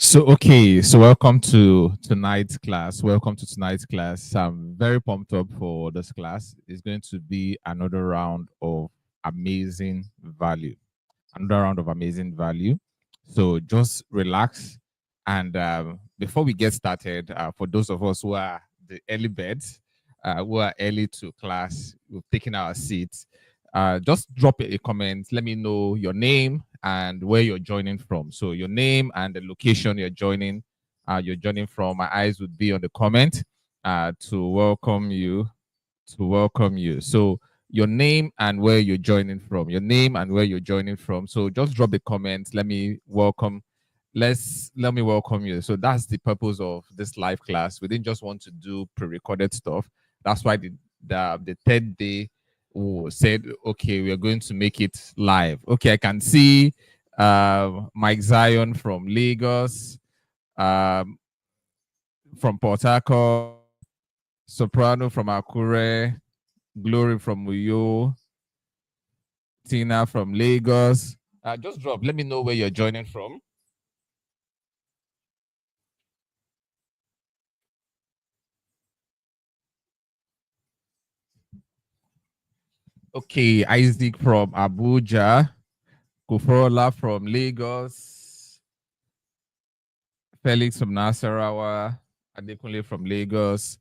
So welcome to tonight's class. Welcome to tonight's class. I'm very pumped up for this class. It's going to be another round of amazing value. Another round of amazing value. So just relax. And before we get started, for those of us who are the early birds, who are early to class, we've taken our seats. Just drop a comment. Let me know your name and where you're joining from. So your name and the location you're joining from. My eyes would be on the comment to welcome you. To welcome you. So your name and where you're joining from. Your name and where you're joining from. So just drop the comments. Let me welcome you. So that's the purpose of this live class. We didn't just want to do pre-recorded stuff. That's why the third day we said, okay, we are going to make it live. Okay, I can see Mike Zion from Lagos, um, from Port Harcourt, Soprano from Akure, Glory from Uyo, Tina from Lagos. Just drop. Let me know where you're joining from. Okay, Isaac from Abuja, Kuforola from Lagos, Felix from Nasarawa, Adekunle from Lagos,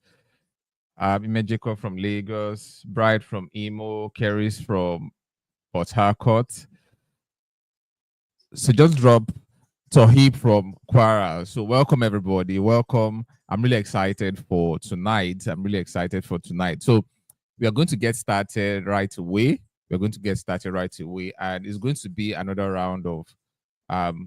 Imejiko from Lagos, Bright from Imo, Keris from Port Harcourt. So just drop Tohib from Kwara. So welcome everybody. Welcome. I'm really excited for tonight. So we are going to get started right away. And it's going to be another round of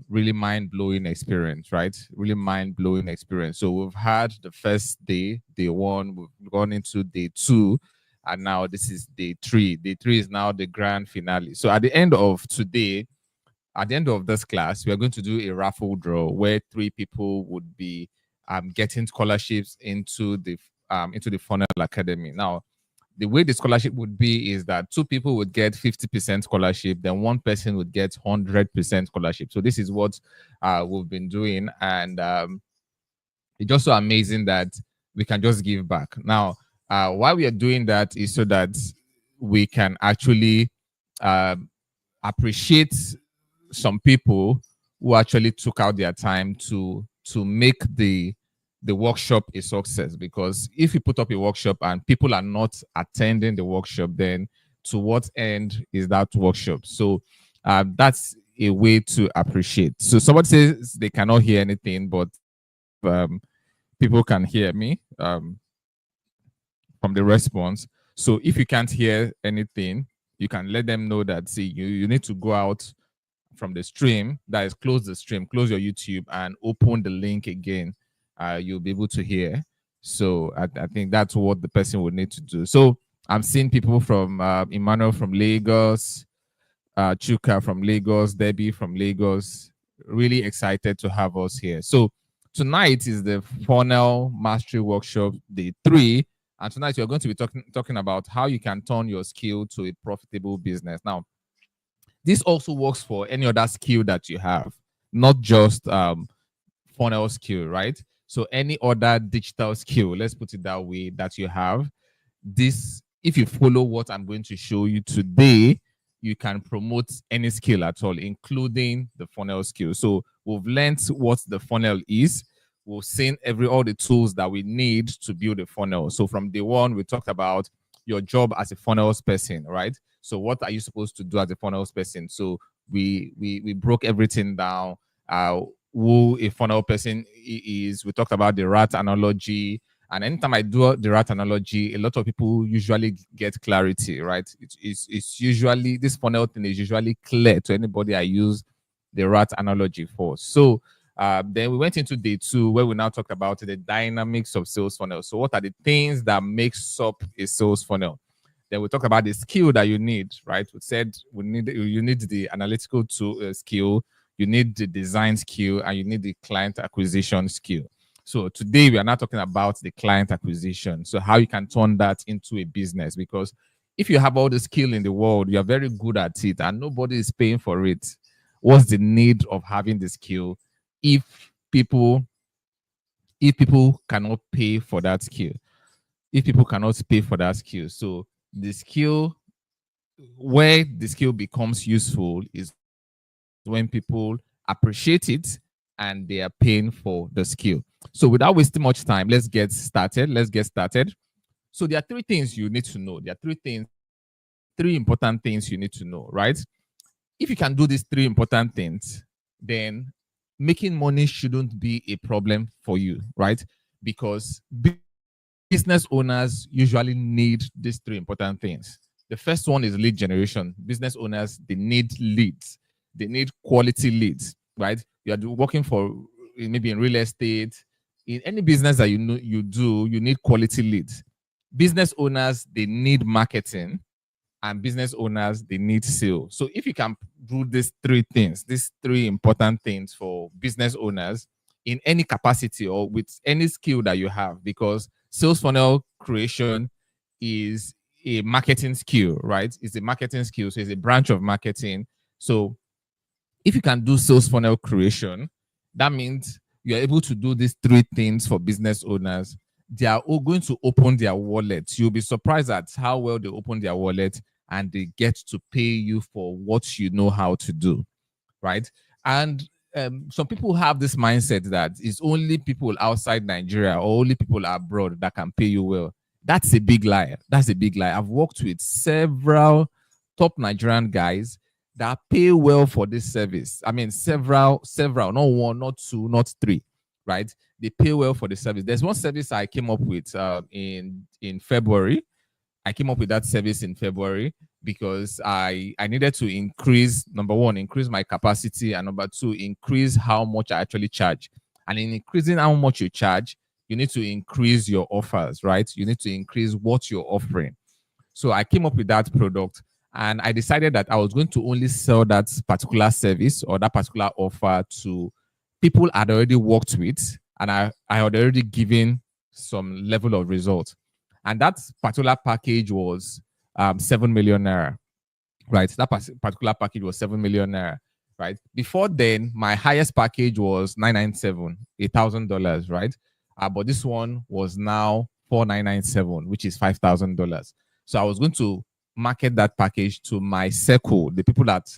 really mind-blowing experience, right? Really mind-blowing experience. So we've had the first day one, we've gone into day two, and now this is day three. Day three is now the grand finale. So at the end of this class, we are going to do a raffle draw where three people would be getting scholarships into the Funnel Academy. Now, the way the scholarship would be is that two people would get 50% scholarship, then one person would get 100% scholarship. So this is what we've been doing, and it's just so amazing that we can just give back. Now, why we are doing that is so that we can actually appreciate some people who actually took out their time to make the workshop a success. Because if you put up a workshop and people are not attending the workshop, then to what end is that workshop? So that's a way to appreciate. So somebody says they cannot hear anything, but people can hear me from the response. So if you can't hear anything, you can let them know that, see, you need to go out from the stream, that is, close the stream, close your YouTube and open the link again. You'll be able to hear. So I think that's what the person would need to do. So I'm seeing people from Emmanuel from Lagos, Chuka from Lagos, Debbie from Lagos. Really excited to have us here. So tonight is the Funnel Mastery Workshop, day 3. And tonight you're going to be talking about how you can turn your skill to a profitable business. Now, this also works for any other skill that you have, not just funnel skill, right? So any other digital skill, let's put it that way, that you have. This, if you follow what I'm going to show you today, you can promote any skill at all, including the funnel skill. So we've learned what the funnel is. We've seen all the tools that we need to build a funnel. So from day one, we talked about your job as a funnels person, right? So what are you supposed to do as a funnels person? So we broke everything down. Who a funnel person is. We talked about the rat analogy. And anytime I do the rat analogy, a lot of people usually get clarity, right? It's usually, this funnel thing is usually clear to anybody I use the rat analogy for. So then we went into day 2, where we now talked about the dynamics of sales funnel. So what are the things that makes up a sales funnel? Then we talk about the skill that you need, right? We said you need the analytical tool skill, you need the design skill, and you need the client acquisition skill. So today we are not talking about the client acquisition. So how you can turn that into a business, because if you have all the skill in the world, you are very good at it and nobody is paying for it. What's the need of having the skill if people cannot pay for that skill, if people cannot pay for that skill, so the skill, where the skill becomes useful is when people appreciate it and they are paying for the skill. So without wasting much time, let's get started. So there are three things you need to know. There are three important things you need to know, right? If you can do these three important things, then making money shouldn't be a problem for you, right? Because business owners usually need these three important things. The first one is lead generation. Business owners, they need leads. They need quality leads, right? You are working for maybe in real estate, in any business that you know you do, you need quality leads. Business owners, they need marketing, and business owners, they need sales. So if you can do these three things, these three important things for business owners in any capacity or with any skill that you have, because sales funnel creation is a marketing skill, right? It's a marketing skill, so it's a branch of marketing. So if you can do sales funnel creation, that means you're able to do these three things for business owners. They are all going to open their wallet. You'll be surprised at how well they open their wallet and they get to pay you for what you know how to do, right? And some people have this mindset that it's only people outside Nigeria or only people abroad that can pay you well. That's a big lie. That's a big lie. I've worked with several top Nigerian guys that pay well for this service. I mean, several, not one, not two, not three, right? They pay well for the service. There's one service I came up with in February. I came up with that service in February because I needed to increase, number one, increase my capacity, and number two, increase how much I actually charge. And in increasing how much you charge, you need to increase your offers, right? You need to increase what you're offering. So I came up with that product, and I decided that I was going to only sell that particular service or that particular offer to people I'd already worked with, and I had already given some level of result. And that particular package was 7 million naira, right? That particular package was 7 million naira, right? Before then, my highest package was 997, $1,000, right? But this one was now 4997, which is $5,000. So I was going to market that package to my circle, the people that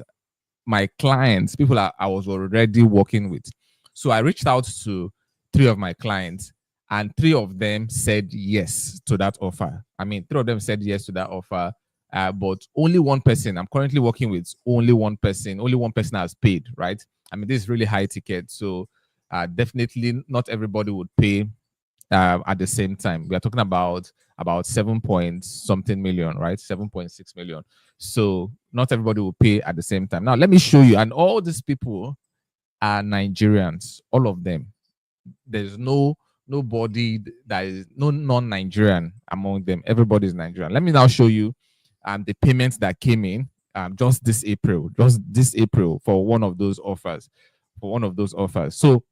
my clients, people that I was already working with. So I reached out to three of my clients, and three of them said yes to that offer. I mean, three of them said yes to that offer, but only one person I'm currently working with, only one person has paid, right? I mean, this is really high ticket. So definitely not everybody would pay at the same time. We are talking about 7 point something million, right? 7.6 million. So not everybody will pay at the same time. Now let me show you. And all these people are Nigerians, all of them. There's nobody that is no non-Nigerian among them. Everybody is Nigerian. Let me now show you the payments that came in just this April for one of those offers. So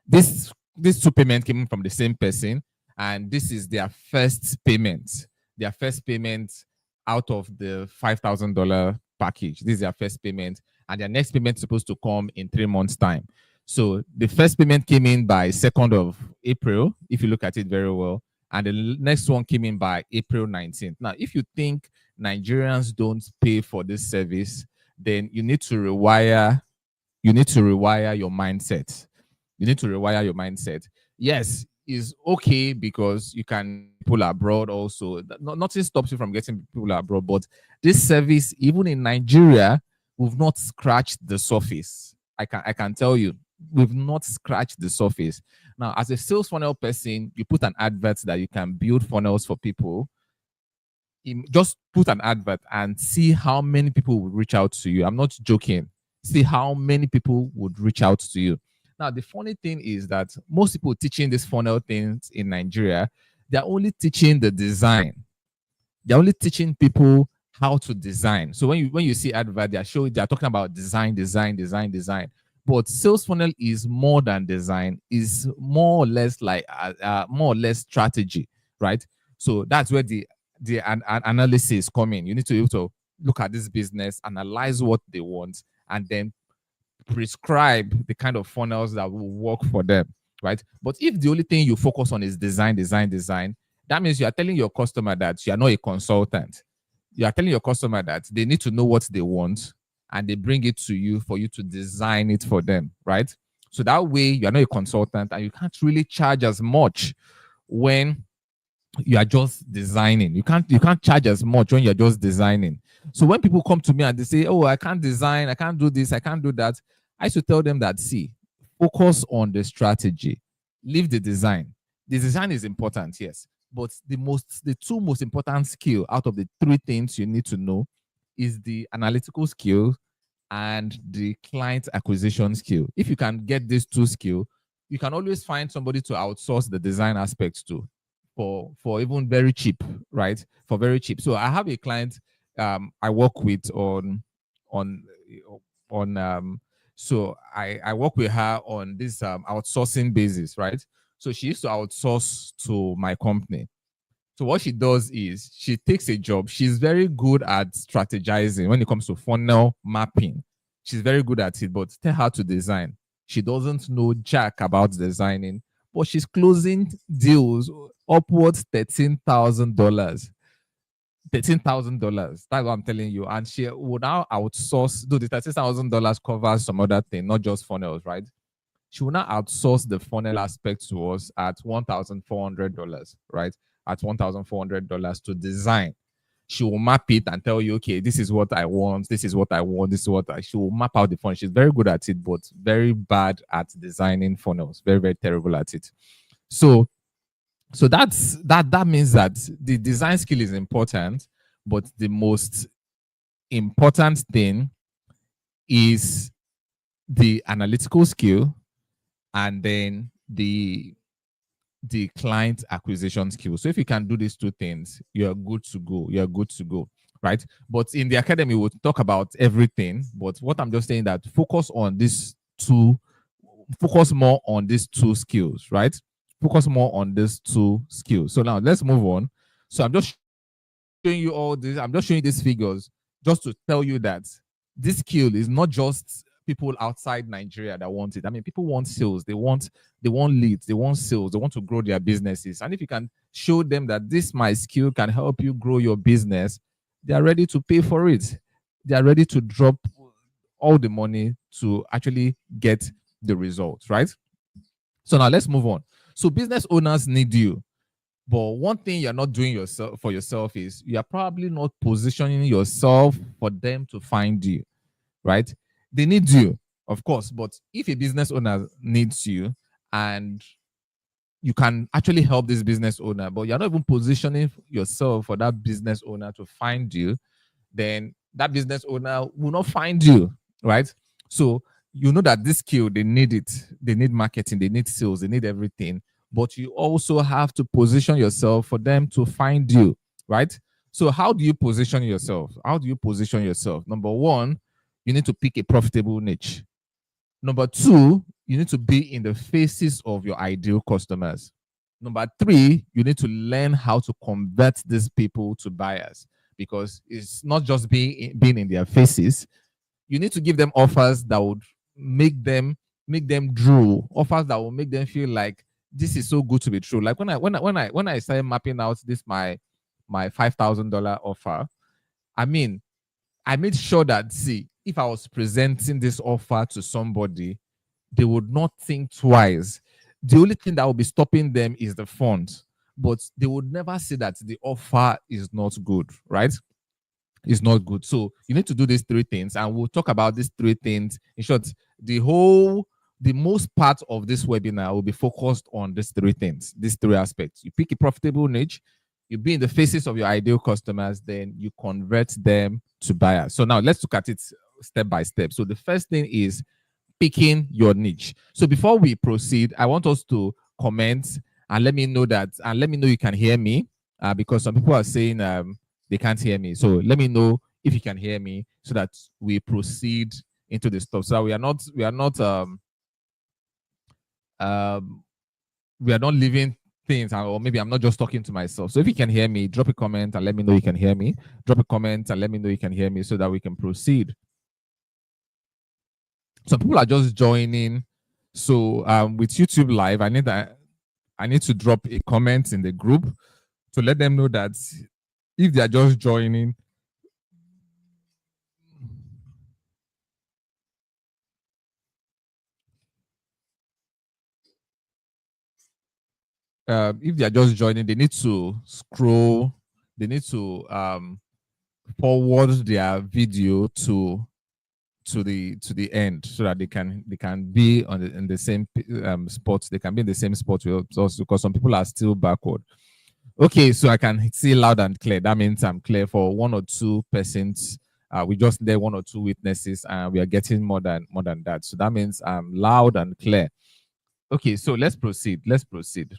these two payments came from the same person, and this is their first payment. Their first payment out of the $5,000 package. This is their first payment, and their next payment is supposed to come in 3 months' time. So the first payment came in by 2nd of April, if you look at it very well, and the next one came in by April 19th. Now, if you think Nigerians don't pay for this service, then you need to rewire your mindset. You need to rewire your mindset. Yes, it's okay because you can pull abroad also. Nothing stops you from getting people abroad, but this service, even in Nigeria, we've not scratched the surface. I can tell you, we've not scratched the surface. Now, as a sales funnel person, you put an advert that you can build funnels for people. Just put an advert and see how many people will reach out to you. I'm not joking. See how many people would reach out to you. Now, the funny thing is that most people teaching this funnel things in Nigeria, they're only teaching the design. They're only teaching people how to design. So when you see advert, they're talking about design. But sales funnel is more than design. Is more or less like more or less strategy, right? So that's where the analysis come in. You need to be able to look at this business, analyze what they want, and then prescribe the kind of funnels that will work for them, right? But if the only thing you focus on is design, that means you are telling your customer that you are not a consultant. You are telling your customer that they need to know what they want and they bring it to you for you to design it for them, right? So that way you are not a consultant and you can't really charge as much when you are just designing. You can't charge as much when you're just designing. So when people come to me and they say, "Oh, I can't design, I can't do this, I can't do that," I should tell them that, see, focus on the strategy, leave the design. The design is important, yes, but the two most important skill out of the three things you need to know is the analytical skill and the client acquisition skill. If you can get these two skills, you can always find somebody to outsource the design aspects to for even very cheap, right? For very cheap. So I have a client I work with on so I work with her on this outsourcing basis, right? So she used to outsource to my company. So what she does is she takes a job. She's very good at strategizing when it comes to funnel mapping. She's very good at it, but tell her to design. She doesn't know jack about designing, but she's closing deals upwards $13,000. $13,000. That's what I'm telling you. And she would now outsource, do the $13,000 covers some other thing, not just funnels, right? She will now outsource the funnel aspect to us at $1,400, right? At $1,400 to design. She will map it and tell you, okay, this is what I want, this is what I want, this is what she will map out the funnel. She's very good at it, but very bad at designing funnels. Very, very terrible at it. So that means that the design skill is important, but the most important thing is the analytical skill and then the client acquisition skill. So if you can do these two things, you're good to go. You're good to go, right? But in the academy, we'll talk about everything. But what I'm just saying that focus more on these two skills, right? Focus more on these two skills. So now let's move on. So I'm just showing you all this. I'm just showing you these figures just to tell you that this skill is not just people outside Nigeria that want it. I mean, people want sales, they want leads, they want sales, they want to grow their businesses. And if you can show them that this my skill can help you grow your business, they are ready to pay for it. They are ready to drop all the money to actually get the results, right? So now let's move on. So business owners need you. But one thing you're not doing for yourself is you're probably not positioning yourself for them to find you, right? They need you, of course, but if a business owner needs you and you can actually help this business owner, but you're not even positioning yourself for that business owner to find you, then that business owner will not find you, right? So you know that this skill, they need it. They need marketing, they need sales, they need everything. But you also have to position yourself for them to find you, right? So how do you position yourself? How do you position yourself? Number one, you need to pick a profitable niche. Number two, you need to be in the faces of your ideal customers. Number three, you need to learn how to convert these people to buyers, because it's not just being in their faces. You need to give them offers that would make them drool, offers that will make them feel like this is so good to be true. Like when I started mapping out this my $5,000 offer, I mean, I made sure that, see, if I was presenting this offer to somebody, they would not think twice. The only thing that will be stopping them is the font, but they would never say that the offer is not good, right? It's not good. So you need to do these three things, and we'll talk about these three things. In short, the most part of this webinar will be focused on these three things, these three aspects. You pick a profitable niche, you be in the faces of your ideal customers, then you convert them to buyers. So now let's look at it step by step. So the first thing is picking your niche. So before we proceed, I want us to comment and let me know you can hear me, because some people are saying they can't hear me. So let me know if you can hear me so that we proceed into the stuff. So we are not leaving things, or maybe I'm not just talking to myself. So if you can hear me, drop a comment and let me know you can hear me. Drop a comment and let me know you can hear me so that we can proceed. Some people are just joining. So with YouTube Live, I need to drop a comment in the group to let them know that if they are just joining, if they are just joining, they need to scroll, they need to forward their video to the end so that they can be on in the same spot. They can be in the same spot with us because some people are still backward. Okay, so I can see loud and clear. That means I'm clear for one or two persons. We just need one or two witnesses, and we are getting more than that. So that means I'm loud and clear. Okay, so let's proceed. Let's proceed.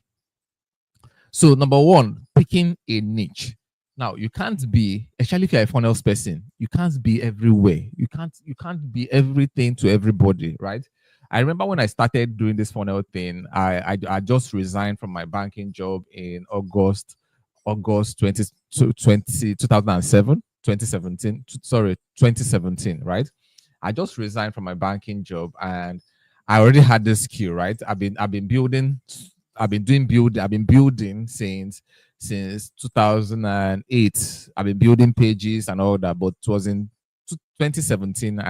So number one, picking a niche. Now you can't be, especially if you're a funnels person, you can't be everywhere. You can't be everything to everybody, right? I remember when I started doing this funnel thing, I just resigned from my banking job in August 2007, 2017, sorry, 2017, right? I just resigned from my banking job and I already had this skill, right? I've been building I've been building since 2008. I've been building pages and all that, but it was in 2017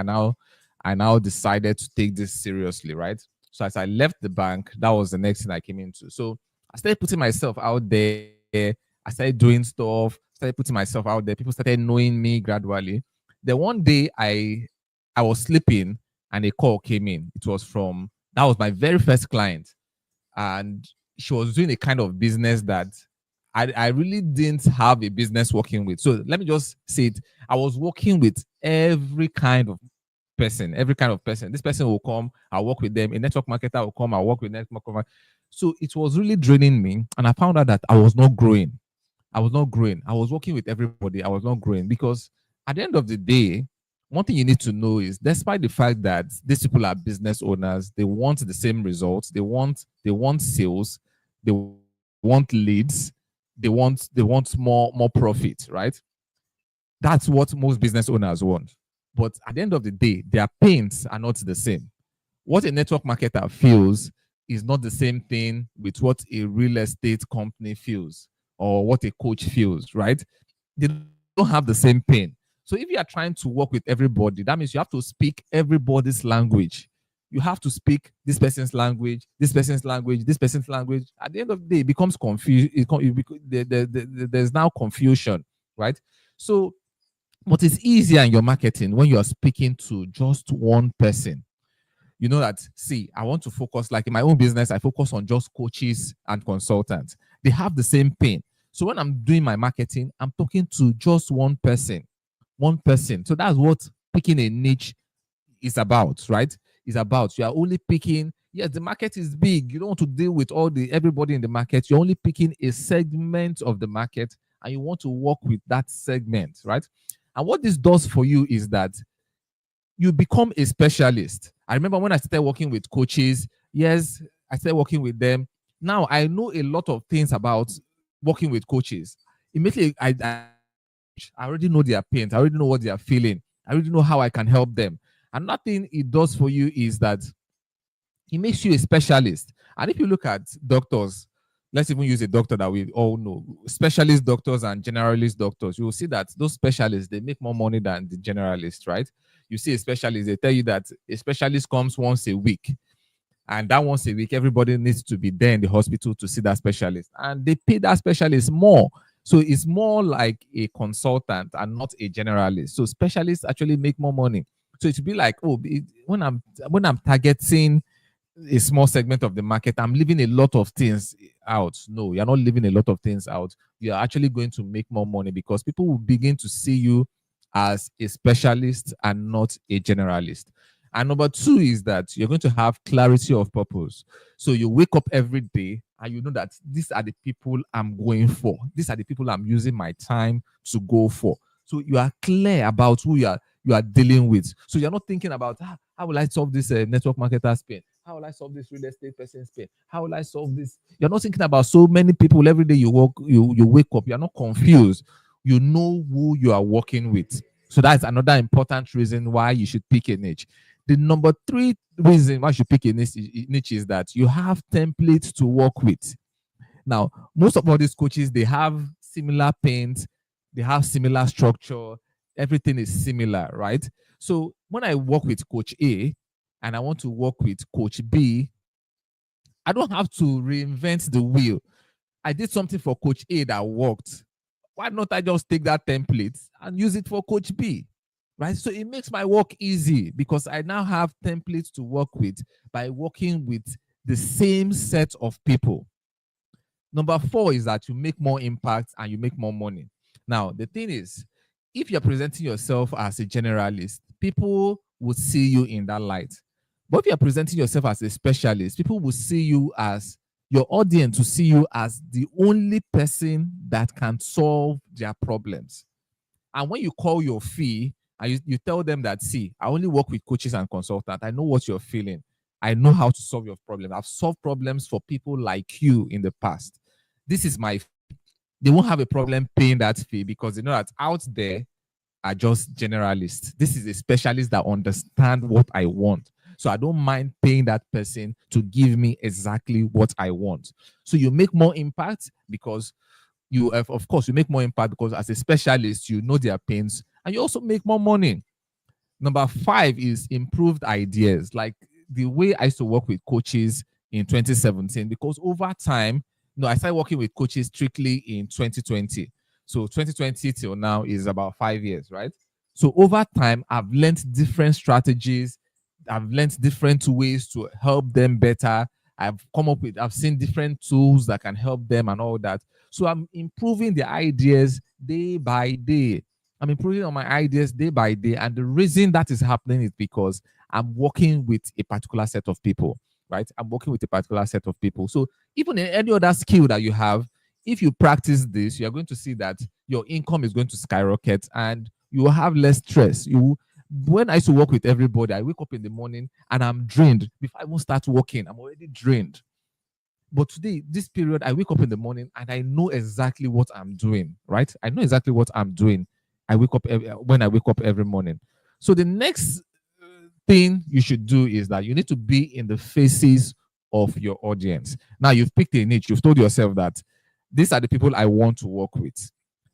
I now decided to take this seriously, right? So as I left the bank, that was the next thing I came into. So I started putting myself out there. I started doing stuff, started putting myself out there. People started knowing me gradually. Then one day I was sleeping and a call came in. It was from that was my very first client and she was doing a kind of business that I really didn't have a business working with. So let me just say it. I was working with every kind of person, every kind of person. This person will come, I'll work with them. A network marketer will come, I'll work with network marketer. So it was really draining me. And I found out that I was not growing. I was not growing. I was working with everybody. I was not growing because at the end of the day, one thing you need to know is despite the fact that these people are business owners, they want the same results. They want sales, they want leads, they want more profit, right? That's what most business owners want. But at the end of the day, their pains are not the same. What a network marketer feels is not the same thing with what a real estate company feels or what a coach feels, right? They don't have the same pain. So if you are trying to work with everybody, that means you have to speak everybody's language. You have to speak this person's language, this person's language, this person's language. At the end of the day, it becomes confused. There's now confusion, right? So, but it's easier in your marketing when you are speaking to just one person. You know that, see, I want to focus, like in my own business, I focus on just coaches and consultants. They have the same pain. So when I'm doing my marketing, I'm talking to just one person. One person. So that's what picking a niche is about, right? Is about. You are only picking, yes, the market is big. You don't want to deal with all the everybody in the market. You're only picking a segment of the market and you want to work with that segment, right? And what this does for you is that you become a specialist. I remember when I started working with coaches, yes, I started working with them. Now I know a lot of things about working with coaches. Immediately, I already know their pains. I already know what they are feeling. I already know how I can help them. And nothing it does for you is that it makes you a specialist. And if you look at doctors, let's even use a doctor that we all know, specialist doctors and generalist doctors, you will see that those specialists, they make more money than the generalists, right? You see a specialist, they tell you that a specialist comes once a week. And that once a week, everybody needs to be there in the hospital to see that specialist. And they pay that specialist more. So it's more like a consultant and not a generalist. So specialists actually make more money. So it should be like, oh, when I'm targeting a small segment of the market, I'm leaving a lot of things out. No, you're not leaving a lot of things out. You're actually going to make more money because people will begin to see you as a specialist and not a generalist. And number two is that you're going to have clarity of purpose. So you wake up every day and you know that these are the people I'm going for. These are the people I'm using my time to go for. So you are clear about who you are dealing with. So you're not thinking about how will I solve this network marketer's pain? How will I solve this real estate person's pain? How will I solve this? You're not thinking about so many people every day you wake up. You're not confused. You know who you are working with. So that's another important reason why you should pick a niche. The number three reason why you should pick a niche is that you have templates to work with. Now, most of all these coaches, they have similar paint, they have similar structure, everything is similar, right? So when I work with coach A and I want to work with coach B, I don't have to reinvent the wheel. I did something for coach A that worked. Why not I just take that template and use it for coach B? Right? So it makes my work easy because I now have templates to work with by working with the same set of people. Number four is that you make more impact and you make more money. Now, the thing is, if you're presenting yourself as a generalist, people will see you in that light. But if you're presenting yourself as a specialist, people will see you as your audience will see you as the only person that can solve their problems. And when you call your fee and you tell them that, see, I only work with coaches and consultants, I know what you're feeling. I know how to solve your problem. I've solved problems for people like you in the past. This is my fee. They won't have a problem paying that fee because they know that out there are just generalists. This is a specialist that understand what I want. So I don't mind paying that person to give me exactly what I want. So you make more impact because you have, of course, you make more impact because as a specialist, you know their pains and you also make more money. Number five is improved ideas. Like the way I used to work with coaches in 2017, because over time, I started working with coaches strictly in 2020. So 2020 till now is about 5 years, right? So over time, I've learned different strategies. I've learned different ways to help them better. I've seen different tools that can help them and all that. So I'm improving the ideas day by day. I'm improving on my ideas day by day. And the reason that is happening is because I'm working with a particular set of people, right? I'm working with a particular set of people. So even in any other skill that you have, if you practice this, you're going to see that your income is going to skyrocket and you will have less stress. When I used to work with everybody, I wake up in the morning and I'm drained. Before I even start working, I'm already drained. But today, this period, I wake up in the morning and I know exactly what I'm doing, right? I know exactly what I'm doing. When I wake up every morning. So the next thing you should do is that you need to be in the faces of your audience. Now you've picked a niche. You've told yourself that these are the people I want to work with.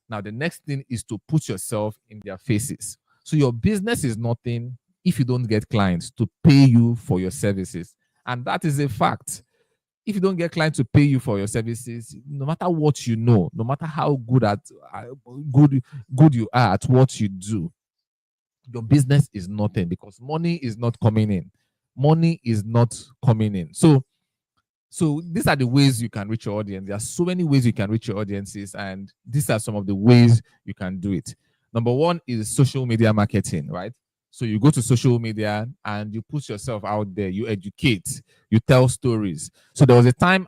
Now the next thing is to put yourself in their faces. So your business is nothing if you don't get clients to pay you for your services. And that is a fact. If you don't get clients to pay you for your services, no matter what you know, no matter how good you are at what you do, your business is nothing because money is not coming in. Money is not coming in. So these are the ways you can reach your audience. There are so many ways you can reach your audiences, and these are some of the ways you can do it. Number one is social media marketing, right? So you go to social media and you put yourself out there, you educate, you tell stories. So there was a time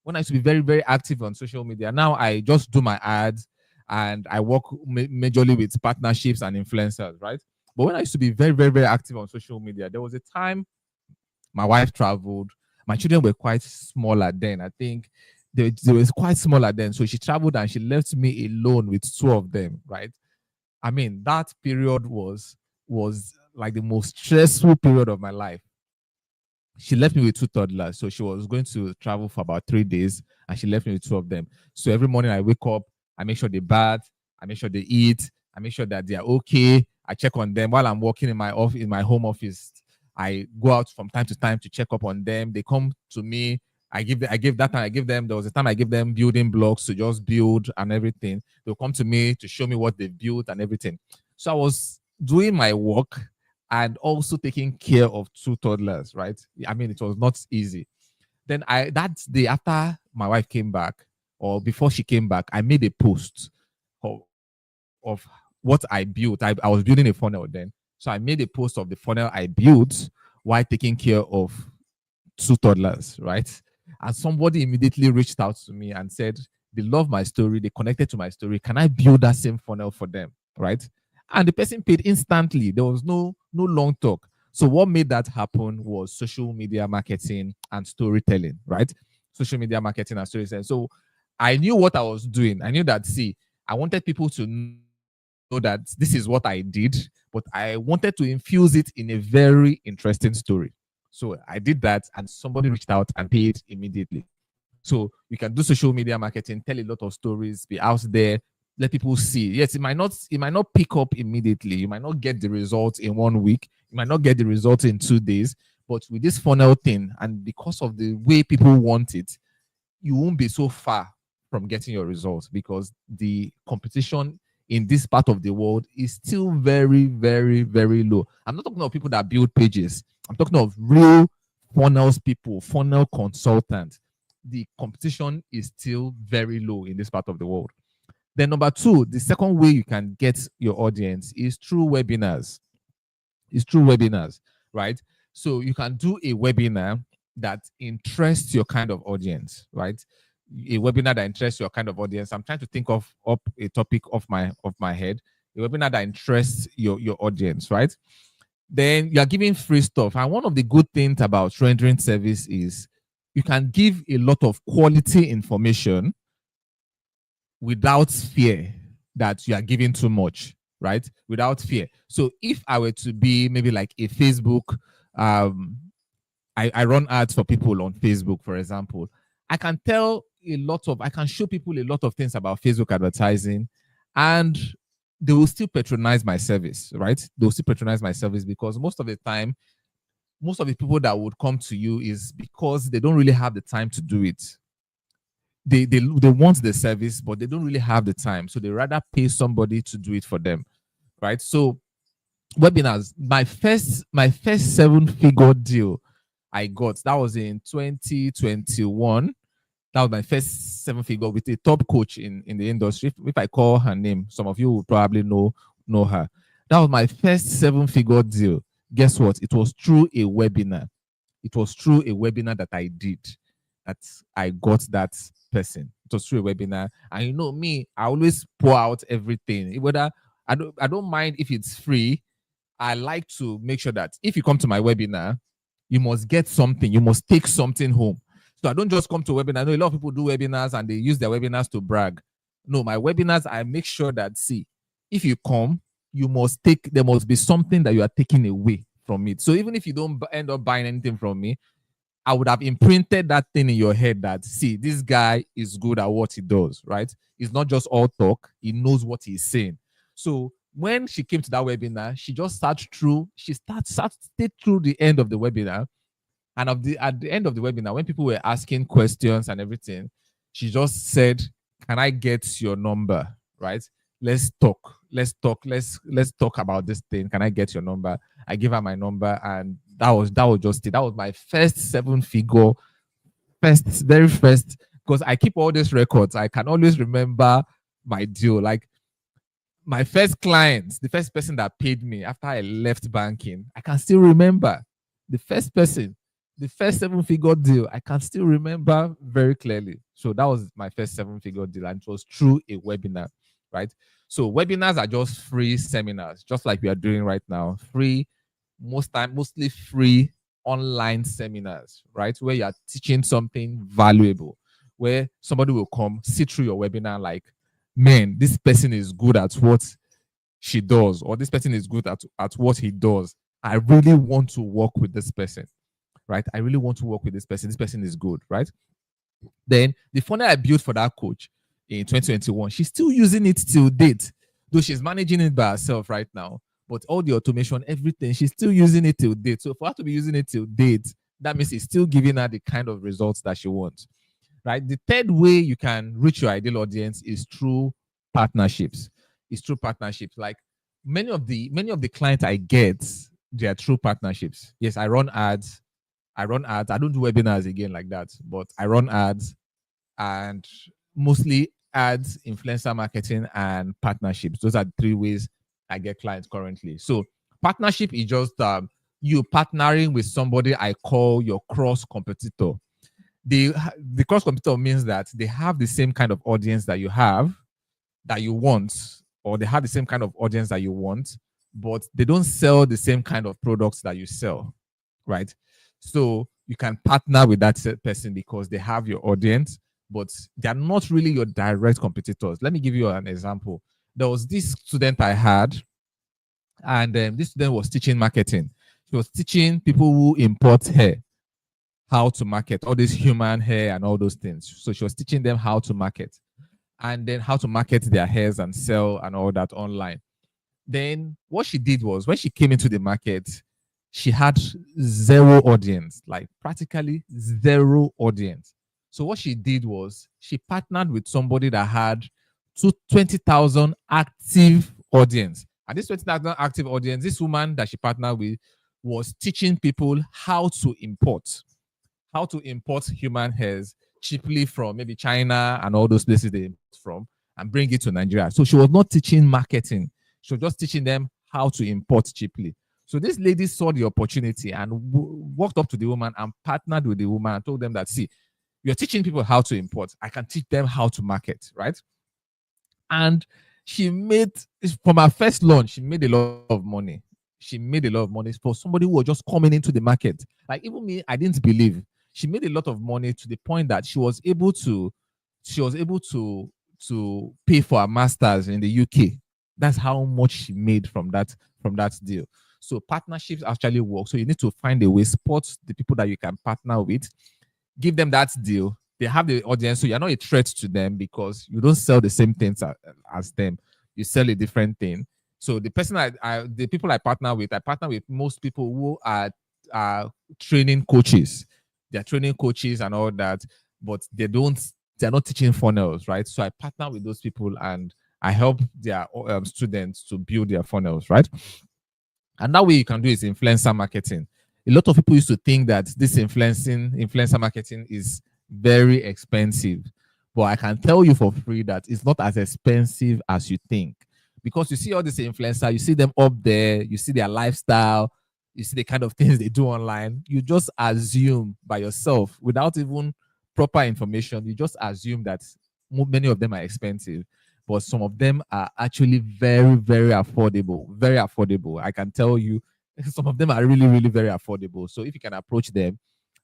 when I used to be very, very active on social media. Now I just do my ads and I work majorly with partnerships and influencers, right? But when I used to be very, very, very active on social media, there was a time my wife traveled. My children were quite smaller then. I think they were quite smaller then. So she traveled and she left me alone with two of them, right? I mean, that period was like the most stressful period of my life. She left me with two toddlers. So she was going to travel for about 3 days and she left me with two of them. So every morning I wake up, I make sure they bath, I make sure they eat, I make sure that they are okay. I check on them while I'm working in my office, in my home office. I go out from time to time to check up on them. They come to me. I give that time. I give them. There was a time I give them building blocks to just build and everything. They'll come to me to show me what they've built and everything. So I was doing my work and also taking care of two toddlers. Right? I mean, it was not easy. Then that day after my wife came back, or before she came back, I made a post of what I built. I was building a funnel then. So I made a post of the funnel I built while taking care of two toddlers, right? And somebody immediately reached out to me and said, they love my story, they connected to my story. Can I build that same funnel for them? Right? And the person paid instantly. There was no long talk. So what made that happen was social media marketing and storytelling, right? Social media marketing and storytelling. So I knew what I was doing. I knew that, see, I wanted people to know that this is what I did, but but I wanted to infuse it in a very interesting story. So I did that, and somebody reached out and paid immediately. So you can do social media marketing, tell a lot of stories, be out there, let people see. Yes, it might not pick up immediately. You might not get the results in 1 week. You might not get the results in 2 days. But with this funnel thing, and because of the way people want it, you won't be so far from getting your results, because the competition in this part of the world is still very, very, very low. I'm not talking of people that build pages. I'm talking of real funnels people, funnel consultants. The competition is still very low in this part of the world. Then number two, the second way you can get your audience is through webinars. It's through webinars, right? So you can do a webinar that interests your kind of audience, right? A webinar that interests your kind of audience. I'm trying to think of up a topic off my head. A webinar that interests your audience, right? Then you're giving free stuff. And one of the good things about rendering service is you can give a lot of quality information without fear that you are giving too much, right? Without fear. So if I were to be maybe like a Facebook, I run ads for people on Facebook, for example. I can show people a lot of things about Facebook advertising, and they will still patronize my service, right? They will still patronize my service, because most of the time, most of the people that would come to you is because they don't really have the time to do it. They want the service, but they don't really have the time. So they rather pay somebody to do it for them, right? So webinars, my first seven-figure deal I got, that was in 2021. That was my first seven-figure with a top coach in the industry. If I call her name, some of you will probably know her. That was my first seven-figure deal. Guess what? It was through a webinar. It was through a webinar that I did that I got that person. It was through a webinar. And you know me, I always pour out everything. Whether I don't mind if it's free. I like to make sure that if you come to my webinar, you must get something. You must take something home. So I don't just come to a webinar. I know a lot of people do webinars and they use their webinars to brag. No, my webinars, I make sure that, see, if you come, there must be something that you are taking away from it. So even if you don't end up buying anything from me, I would have imprinted that thing in your head that, see, this guy is good at what he does, right? It's not just all talk. He knows what he's saying. So when she came to that webinar, she just sat through the end of the webinar. And at the end of the webinar, when people were asking questions and everything, she just said, "Can I get your number?" Right? Let's talk. Let's talk about this thing. Can I get your number? I give her my number, and that was just it. That was my first seven-figure, very first, because I keep all these records. I can always remember my deal. Like my first client, the first person that paid me after I left banking, I can still remember the first person, the first seven-figure deal. I can still remember very clearly. So that was my first seven-figure deal, and it was through a webinar, right? So webinars are just free seminars, just like we are doing right now. Mostly free online seminars, right? Where you are teaching something valuable, where somebody will come, sit through your webinar like, man, this person is good at what she does, or this person is good at what he does. I really want to work with this person, right? I really want to work with this person. This person is good, right? Then the funnel I built for that coach in 2021, she's still using it till date, though she's managing it by herself right now. But all the automation, everything, she's still using it till date. So for her to be using it till date, that means it's still giving her the kind of results that she wants, right? The third way you can reach your ideal audience is through partnerships. It's through partnerships. Like many of the clients I get, they are through partnerships. Yes, I run ads. I don't do webinars again like that, but I run ads, and mostly ads, influencer marketing, and partnerships. Those are the three ways I get clients currently. So partnership is just you partnering with somebody I call your cross competitor. The cross competitor means that they have the same kind of audience that you have, that you want, or they have the same kind of audience that you want, but they don't sell the same kind of products that you sell, right? So you can partner with that person because they have your audience, but they're not really your direct competitors. Let me give you an example. There was this student I had And this student was teaching marketing. She was teaching people who import hair how to market all this human hair and all those things. So she was teaching them how to market, and then how to market their hairs and sell and all that online. Then what she did was, when she came into the market, she had zero audience, like practically zero audience. So what she did was, she partnered with somebody that had 20,000 active audience. And this 20,000 active audience, this woman that she partnered with was teaching people how to import human hairs cheaply from maybe China and all those places they import from, and bring it to Nigeria. So she was not teaching marketing. She was just teaching them how to import cheaply. So this lady saw the opportunity and walked up to the woman and partnered with the woman and told them that, see, you're teaching people how to import. I can teach them how to market, right? And she made, from her first launch, she made a lot of money. She made a lot of money for somebody who was just coming into the market. Like even me, I didn't believe. She made a lot of money to the point that she was able to pay for her masters in the UK. That's how much she made from that deal. So partnerships actually work. So you need to find a way, spot the people that you can partner with, give them that deal. They have the audience, so you're not a threat to them because you don't sell the same things as them. You sell a different thing. So the person the people I partner with most people who are training coaches. They're training coaches and all that, but they're not teaching funnels, right? So I partner with those people and I help their students to build their funnels, right? And that way you can do is influencer marketing. A lot of people used to think that this influencer marketing is very expensive. But I can tell you for free that it's not as expensive as you think. Because you see all these influencers, you see them up there, you see their lifestyle, you see the kind of things they do online. You just assume by yourself without even proper information, you just assume that many of them are expensive, but some of them are actually very, very affordable. Very affordable. I can tell you, some of them are really, really very affordable. So if you can approach them,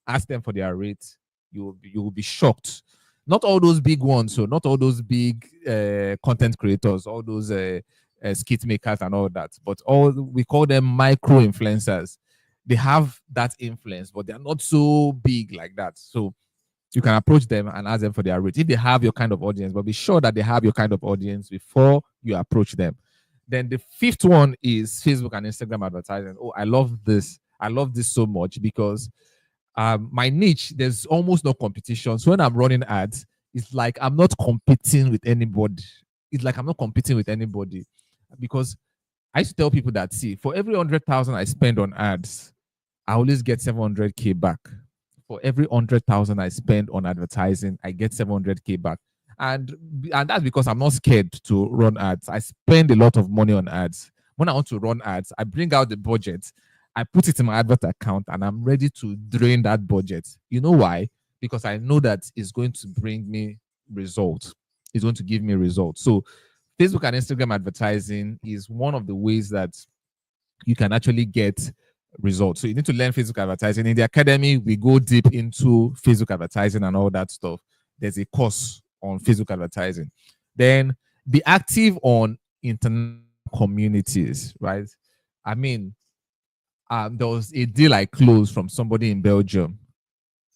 ask them for their rates, you will be shocked. Not all those big ones, so not all those big content creators, all those skit makers and all that, but all we call them micro influencers. They have that influence, but they're not so big like that. So you can approach them and ask them for their rate if they have your kind of audience, but be sure that they have your kind of audience before you approach them. Then the fifth one is Facebook and Instagram advertising. Oh, I love this. I love this so much because my niche, there's almost no competition. So when I'm running ads, it's like I'm not competing with anybody. It's like I'm not competing with anybody because I used to tell people that, see, for every 100,000 I spend on ads, I always get 700K back. For every 100,000 I spend on advertising, I get 700K back. And that's because I'm not scared to run ads. I spend a lot of money on ads. When I want to run ads, I bring out the budget, I put it in my advert account, and I'm ready to drain that budget. You know why? Because I know that it's going to bring me results. It's going to give me results. So Facebook and Instagram advertising is one of the ways that you can actually get results. So you need to learn Facebook advertising. In the academy, we go deep into Facebook advertising and all that stuff. There's a course on Facebook advertising. Then be active on international communities, right? I mean, there was a deal I closed from somebody in Belgium.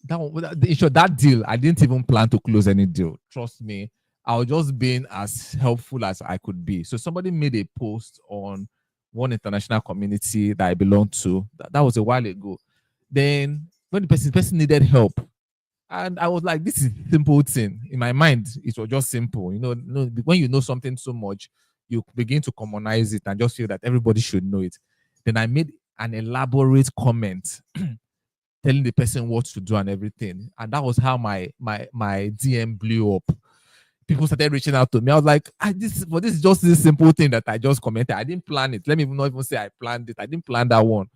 That deal, I didn't even plan to close any deal. Trust me, I was just being as helpful as I could be. So somebody made a post on one international community that I belong to. That was a while ago. Then when the person needed help, and I was like, this is a simple thing. In my mind, it was just simple. When you know something so much, you begin to commonize it and just feel that everybody should know it. Then I made an elaborate comment telling the person what to do and everything. And that was how my DM blew up. People started reaching out to me. I was like, this is just this simple thing that I just commented. I didn't plan it. Let me not even say I planned it. I didn't plan that one.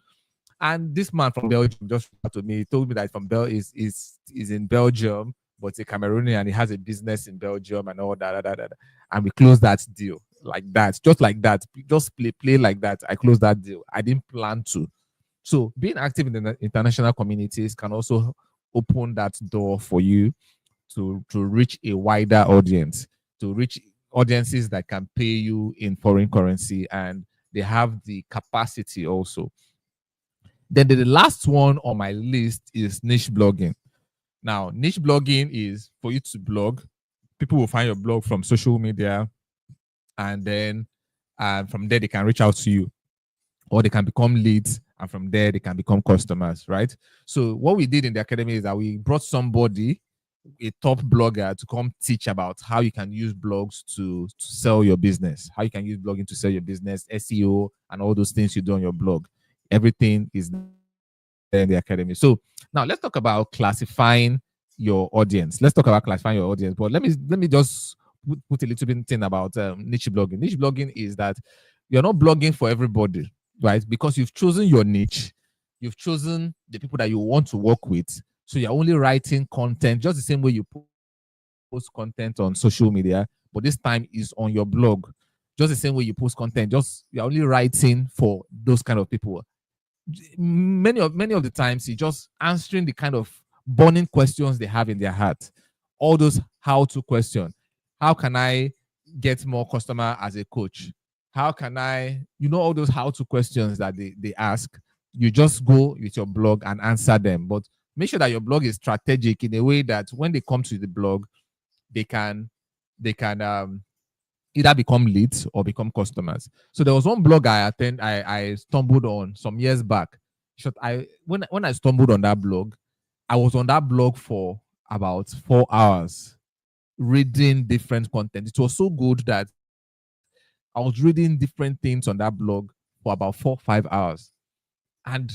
And this man from Belgium just reached out to me. He told me that from is in Belgium, but it's a Cameroonian and he has a business in Belgium and all that. And we closed that deal like that, just like that. Just play like that. I closed that deal. I didn't plan to. So being active in the international communities can also open that door for you to reach a wider audience, to reach audiences that can pay you in foreign currency and they have the capacity also. Then the last one on my list is niche blogging. Now, niche blogging is for you to blog. People will find your blog from social media, and then from there they can reach out to you, or they can become leads, and from there they can become customers, right? So what we did in the academy is that we brought somebody, a top blogger, to come teach about how you can use blogs to sell your business, how you can use blogging to sell your business, SEO, and all those things you do on your blog. Everything is there in the academy. So now let's talk about classifying your audience. Let's talk about classifying your audience. But let me just put a little bit thing about niche blogging. Niche blogging is that you're not blogging for everybody, right? Because you've chosen your niche, you've chosen the people that you want to work with. So you're only writing content just the same way you post content on social media, but this time is on your blog. Just the same way you post content, just you're only writing for those kind of people. Many of the times you're just answering the kind of burning questions they have in their heart. All those how-to questions. How can I get more customer as a coach? How can I, all those how-to questions that they ask, you just go with your blog and answer them. But make sure that your blog is strategic in a way that when they come to the blog, they can either become leads or become customers. So there was one blog I stumbled on some years back. When I stumbled on that blog, I was on that blog for about 4 hours reading different content. It was so good that I was reading different things on that blog for about 4-5 hours. And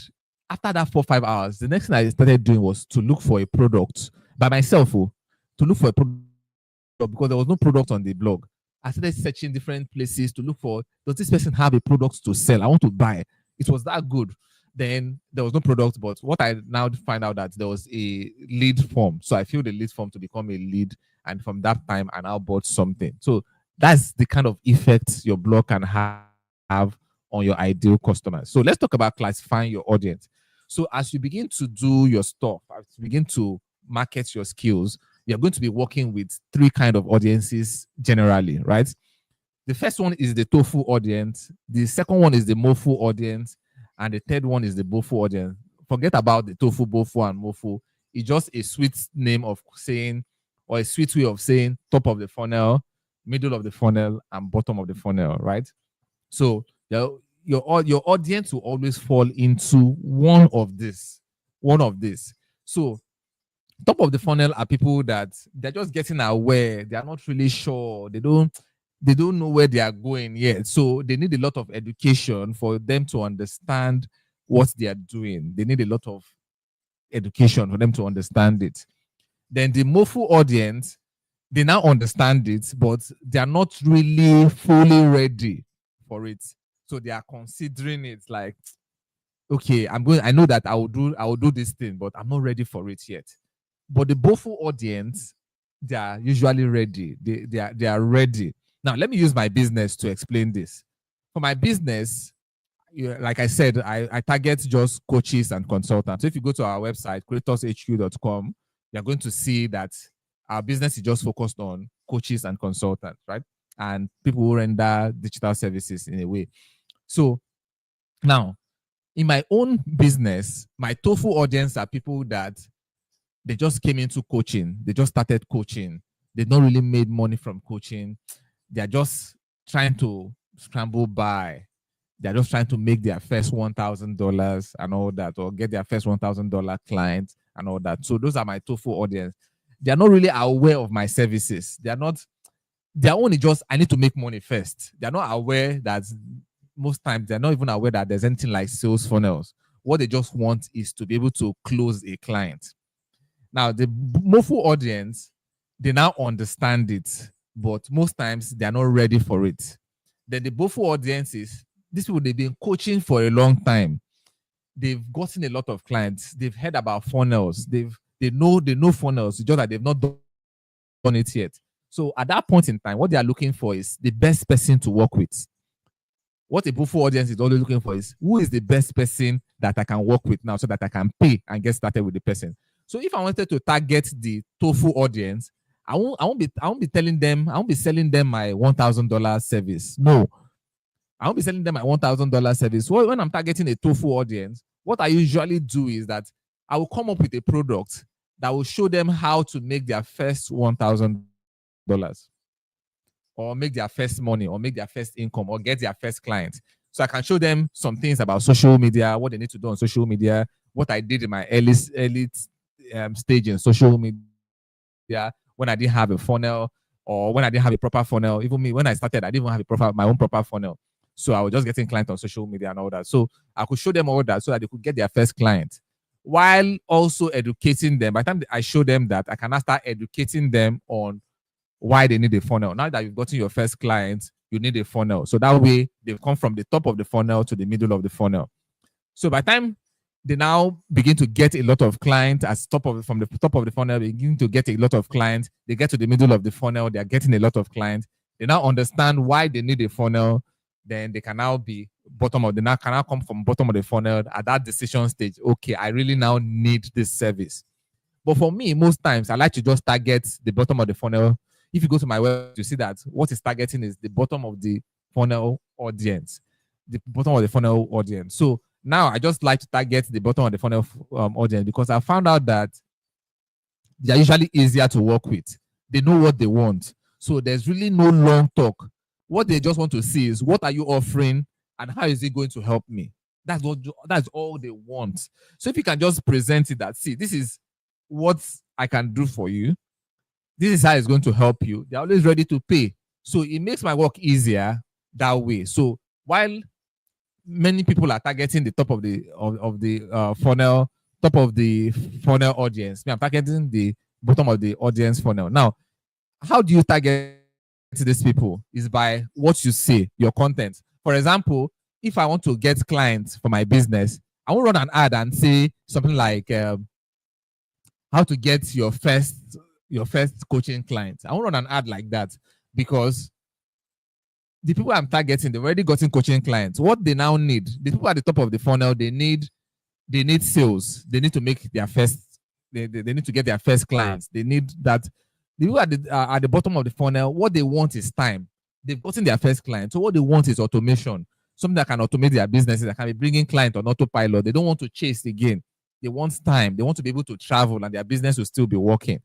after that 4-5 hours, the next thing I started doing was to look for a product by myself, to look for a product because there was no product on the blog. I started searching different places to look for, does this person have a product to sell? I want to buy. It was that good. Then there was no product, but what I now find out that there was a lead form. So I filled the lead form to become a lead. And from that time, I now bought something. So that's the kind of effect your blog can have on your ideal customers. So let's talk about classifying your audience. So as you begin to do your stuff, as you begin to market your skills, you're going to be working with 3 kind of audiences generally, right? The first one is the tofu audience. The second one is the mofu audience. And the third one is the bofu audience. Forget about the tofu, bofu, and mofu. It's just a sweet name of saying, or a sweet way of saying top of the funnel, middle of the funnel, and bottom of the funnel, right? So your audience will always fall into one of this. So top of the funnel are people that they're just getting aware. They are not really sure. They don't know where they are going yet. So they need a lot of education for them to understand what they are doing. They need a lot of education for them to understand it. Then the MOFU audience, they now understand it, but they are not really fully ready for it. So they are considering it like, okay, I know that I will do this thing, but I'm not ready for it yet. But the BOFU audience, they are usually ready. They are ready. Now, let me use my business to explain this. For my business, like I said, I target just coaches and consultants. So if you go to our website, creatorshq.com, you're going to see that our business is just focused on coaches and consultants, right? And people who render digital services in a way. So now, in my own business, my tofu audience are people that they just came into coaching. They just started coaching. They don't really made money from coaching. They're just trying to scramble by. They're just trying to make their first $1,000 and all that, or get their first $1,000 client and all that. So those are my tofu audience. They're not really aware of my services. They're only just, I need to make money first. They're not aware that most times they're not even aware that there's anything like sales funnels. What they just want is to be able to close a client. Now, the MOFU audience, they now understand it, but most times they're not ready for it. Then the BOFU audience is, these people, they've been coaching for a long time. They've gotten a lot of clients. They've heard about funnels. They know funnels, just that they've not done it yet. So at that point in time, what they are looking for is the best person to work with. What a BOFU audience is always looking for is, who is the best person that I can work with now so that I can pay and get started with the person. So if I wanted to target the tofu audience, I won't be telling them, I won't be selling them my $1,000 service. No. I won't be selling them my $1,000 service. So when I'm targeting a tofu audience, what I usually do is that I will come up with a product that will show them how to make their first $1,000 or make their first money or make their first income or get their first client. So I can show them some things about social media, what they need to do on social media, what I did in my early stage in social media when I didn't have a funnel or when I didn't have a proper funnel. Even me, when I started, I didn't even have my own proper funnel. So I was just getting clients on social media and all that. So I could show them all that so that they could get their first client while also educating them. By the time I show them that, I can now start educating them on why they need a funnel. Now that you've gotten your first client, you need a funnel. So that way they come from the top of the funnel to the middle of the funnel. So by the time they now begin to get a lot of clients from the top of the funnel, they begin to get a lot of clients. They get to the middle of the funnel, they are getting a lot of clients. They now understand why they need a funnel. Then they can now be they now can now come from bottom of the funnel at that decision stage. Okay, I really now need this service. But for me, most times I like to just target the bottom of the funnel. If you go to my website, you see that what is targeting is the bottom of the funnel audience, the bottom of the funnel audience. So now I just like to target the bottom of the funnel audience because I found out that they are usually easier to work with. They know what they want. So there's really no long talk. What they just want to see is what are you offering and how is it going to help me? That's all they want. So if you can just present it that, see, this is what I can do for you. This is how it's going to help you. They're always ready to pay. So it makes my work easier that way. So while many people are targeting the top of the funnel, top of the funnel audience, I'm targeting the bottom of the audience funnel. Now, how do you target these people? Is by what you say, your content. For example, if I want to get clients for my business, I will run an ad and say something like how to get your first coaching client. I won't run an ad like that because the people I'm targeting, they've already gotten coaching clients. What they now need, the people at the top of the funnel, they need sales. They need to make their first, they need to get their first clients. They need that. The people at the bottom of the funnel, what they want is time. They've gotten their first client. So what they want is automation. Something that can automate their businesses, that can be bringing client on autopilot. They don't want to chase again. They want time. They want to be able to travel and their business will still be working.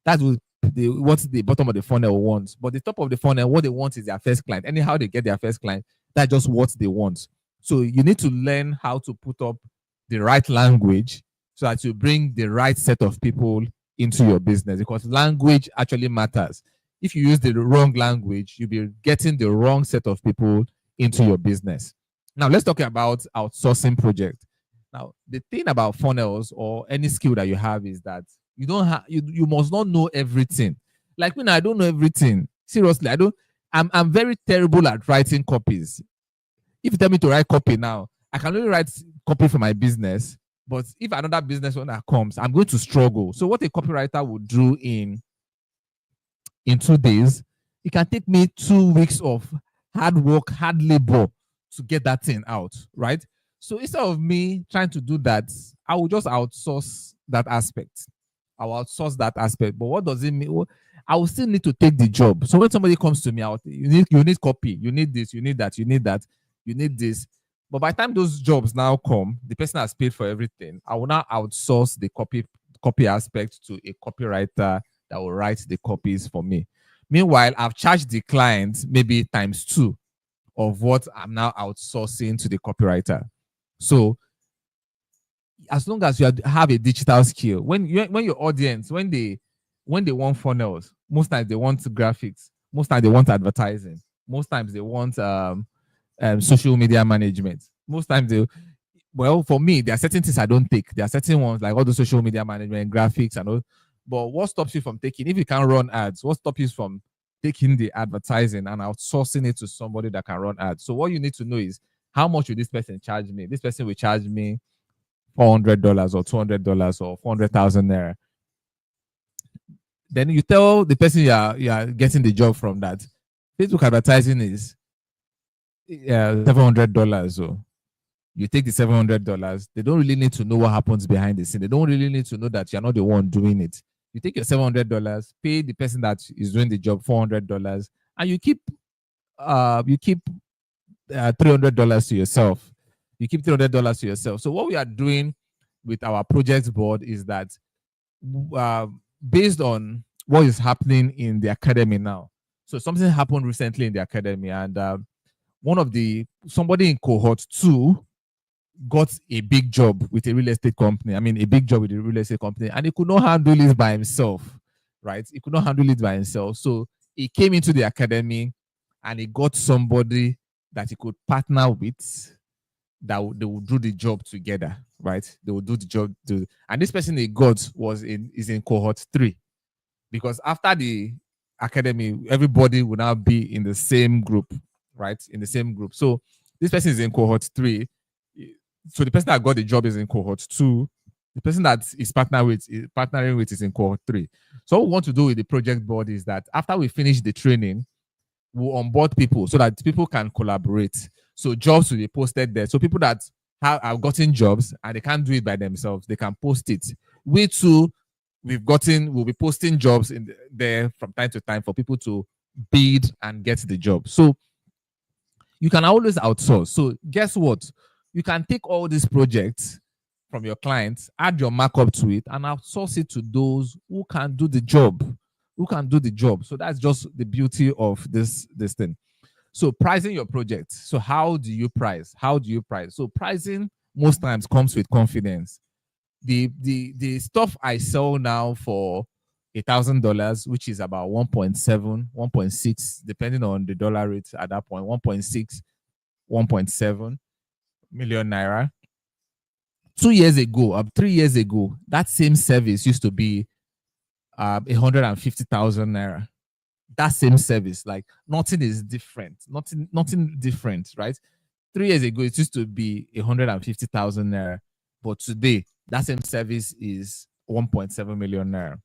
That's what the bottom of the funnel wants. But the top of the funnel, what they want is their first client. Anyhow they get their first client, that's just what they want. So you need to learn how to put up the right language so that you bring the right set of people into your business, because language actually matters. If you use the wrong language, you'll be getting the wrong set of people into your business. Now, let's talk about outsourcing project. Now, the thing about funnels or any skill that you have is that you don't have you must not know everything. Like me, I don't know everything. Seriously, I don't. I'm very terrible at writing copies. If you tell me to write copy now, I can only write copy for my business. But if another business owner comes, I'm going to struggle. So what a copywriter would do in 2 days, it can take me 2 weeks of hard work, hard labor to get that thing out, right? So instead of me trying to do that, I will just outsource that aspect. I will outsource that aspect. But what does it mean? Well, I will still need to take the job. So when somebody comes to me, you need copy, you need this, you need that, you need that, you need this. But by the time those jobs now come, the person has paid for everything. I will now outsource the copy aspect to a copywriter that will write the copies for me. Meanwhile, I've charged the client maybe ×2 of what I'm now outsourcing to the copywriter. So as long as you have a digital skill, when your audience, when they want funnels, most times they want graphics, most times they want advertising, most times they want social media management. Most times for me, there are certain things I don't take. There are certain ones like all the social media management, graphics and all. But what stops you from taking, if you can't run ads, what stops you from taking the advertising and outsourcing it to somebody that can run ads? So what you need to know is, how much will this person charge me? This person will charge me $400 or $200 or 400,000 naira. Then you tell the person you are getting the job from that Facebook advertising is $700. So you take the $700. They don't really need to know what happens behind the scene. They don't really need to know that you're not the one doing it. You take your $700, pay the person that is doing the job $400, and you keep $300 to yourself. You keep $300 to yourself. So what we are doing with our project board is that uh, based on what is happening in the academy now. So something happened recently in the academy, and somebody in cohort 2 got a big job with a real estate company. I mean, a big job with a real estate company, and he could not handle it by himself, right? He could not handle it by himself. So he came into the academy and he got somebody that he could partner with that they will do the job together, right? They will do the job. And this person he got is in cohort 3, because after the academy, everybody will now be in the same group, right? In the same group. So this person is in cohort 3. So the person that got the job is in cohort 2. The person that is partnering with is in cohort 3. So what we want to do with the project board is that after we finish the training, we'll onboard people so that people can collaborate. So jobs will be posted there. So people that have gotten jobs and they can't do it by themselves, they can post it. We too, we'll be posting jobs there from time to time for people to bid and get the job. So you can always outsource. So guess what? You can take all these projects from your clients, add your markup to it, and outsource it to those who can do the job. So that's just the beauty of this thing. So pricing your project. So how do you price? So pricing most times comes with confidence. The stuff I sell now for $1,000, which is about 1.7, 1.6, depending on the dollar rate at that point, 1.6, 1.7 million naira. 3 years ago, that same service used to be 150,000 naira. That same service, like nothing is different, nothing different, right? 3 years ago, it used to be 150,000 naira, but today that same service is 1.7 million naira.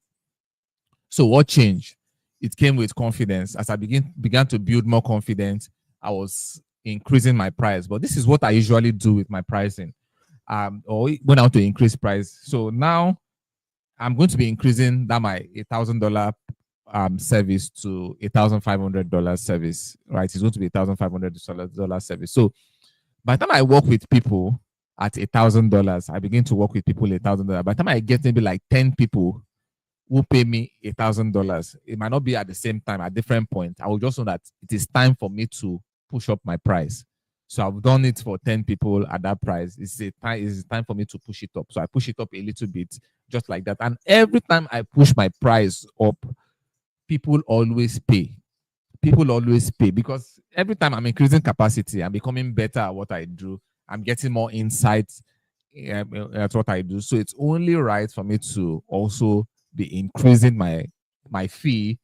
So what changed? It came with confidence. As I began to build more confidence, I was increasing my price. But this is what I usually do with my pricing, or when I want to increase price. So now I'm going to be increasing that my $1,000 service to $1,500 service, right? It's going to be $1,500 service. So by the time I work with people at $1,000, I begin to work with people at $1,000. By the time I get maybe like 10 people who pay me $1,000, it might not be at the same time, at different points. I will just know that it is time for me to push up my price. So I've done it for 10 people at that price. It's time for me to push it up. So I push it up a little bit, just like that. And every time I push my price up, people always pay. Because every time I'm increasing capacity, I'm becoming better at what I do. I'm getting more insights at what I do. So it's only right for me to also be increasing my fee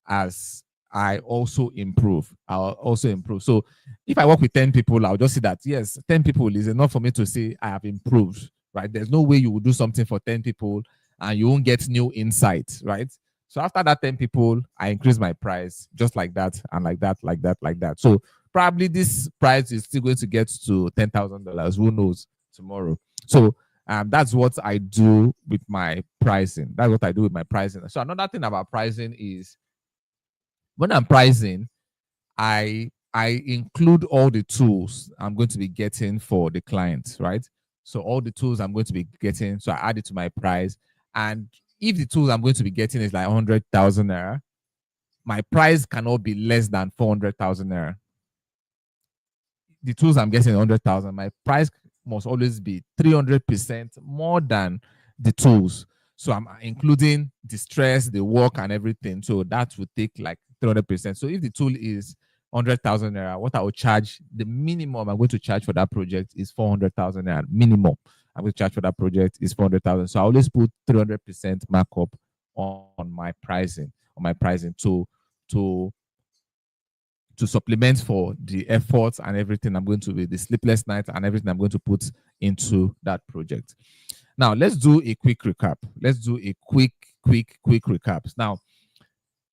as I also improve. I'll also improve. So if I work with 10 people, I'll just see that, yes, 10 people is enough for me to say I have improved, right? There's no way you will do something for 10 people and you won't get new insights, right? So after that 10 people, I increase my price just like that and like that, like that, like that. So probably this price is still going to get to $10,000. Who knows tomorrow? So that's what I do with my pricing. So another thing about pricing is when I'm pricing, I include all the tools I'm going to be getting for the client, right? So all the tools I'm going to be getting, so I add it to my price. And if the tools I'm going to be getting is like 100,000 naira, my price cannot be less than 400,000 naira. The tools I'm getting 100,000, my price must always be 300% more than the tools. So I'm including the stress, the work, and everything. So that would take like 300%. So if the tool is 100,000 naira, what I will charge, the minimum I'm going to charge for that project is 400,000 naira. Minimum I'm going to charge for that project is 400,000. So I always put 300% markup on my pricing, to supplement for the efforts and everything I'm going to be, the sleepless nights and everything I'm going to put into that project. Now, let's do a quick recap. Now,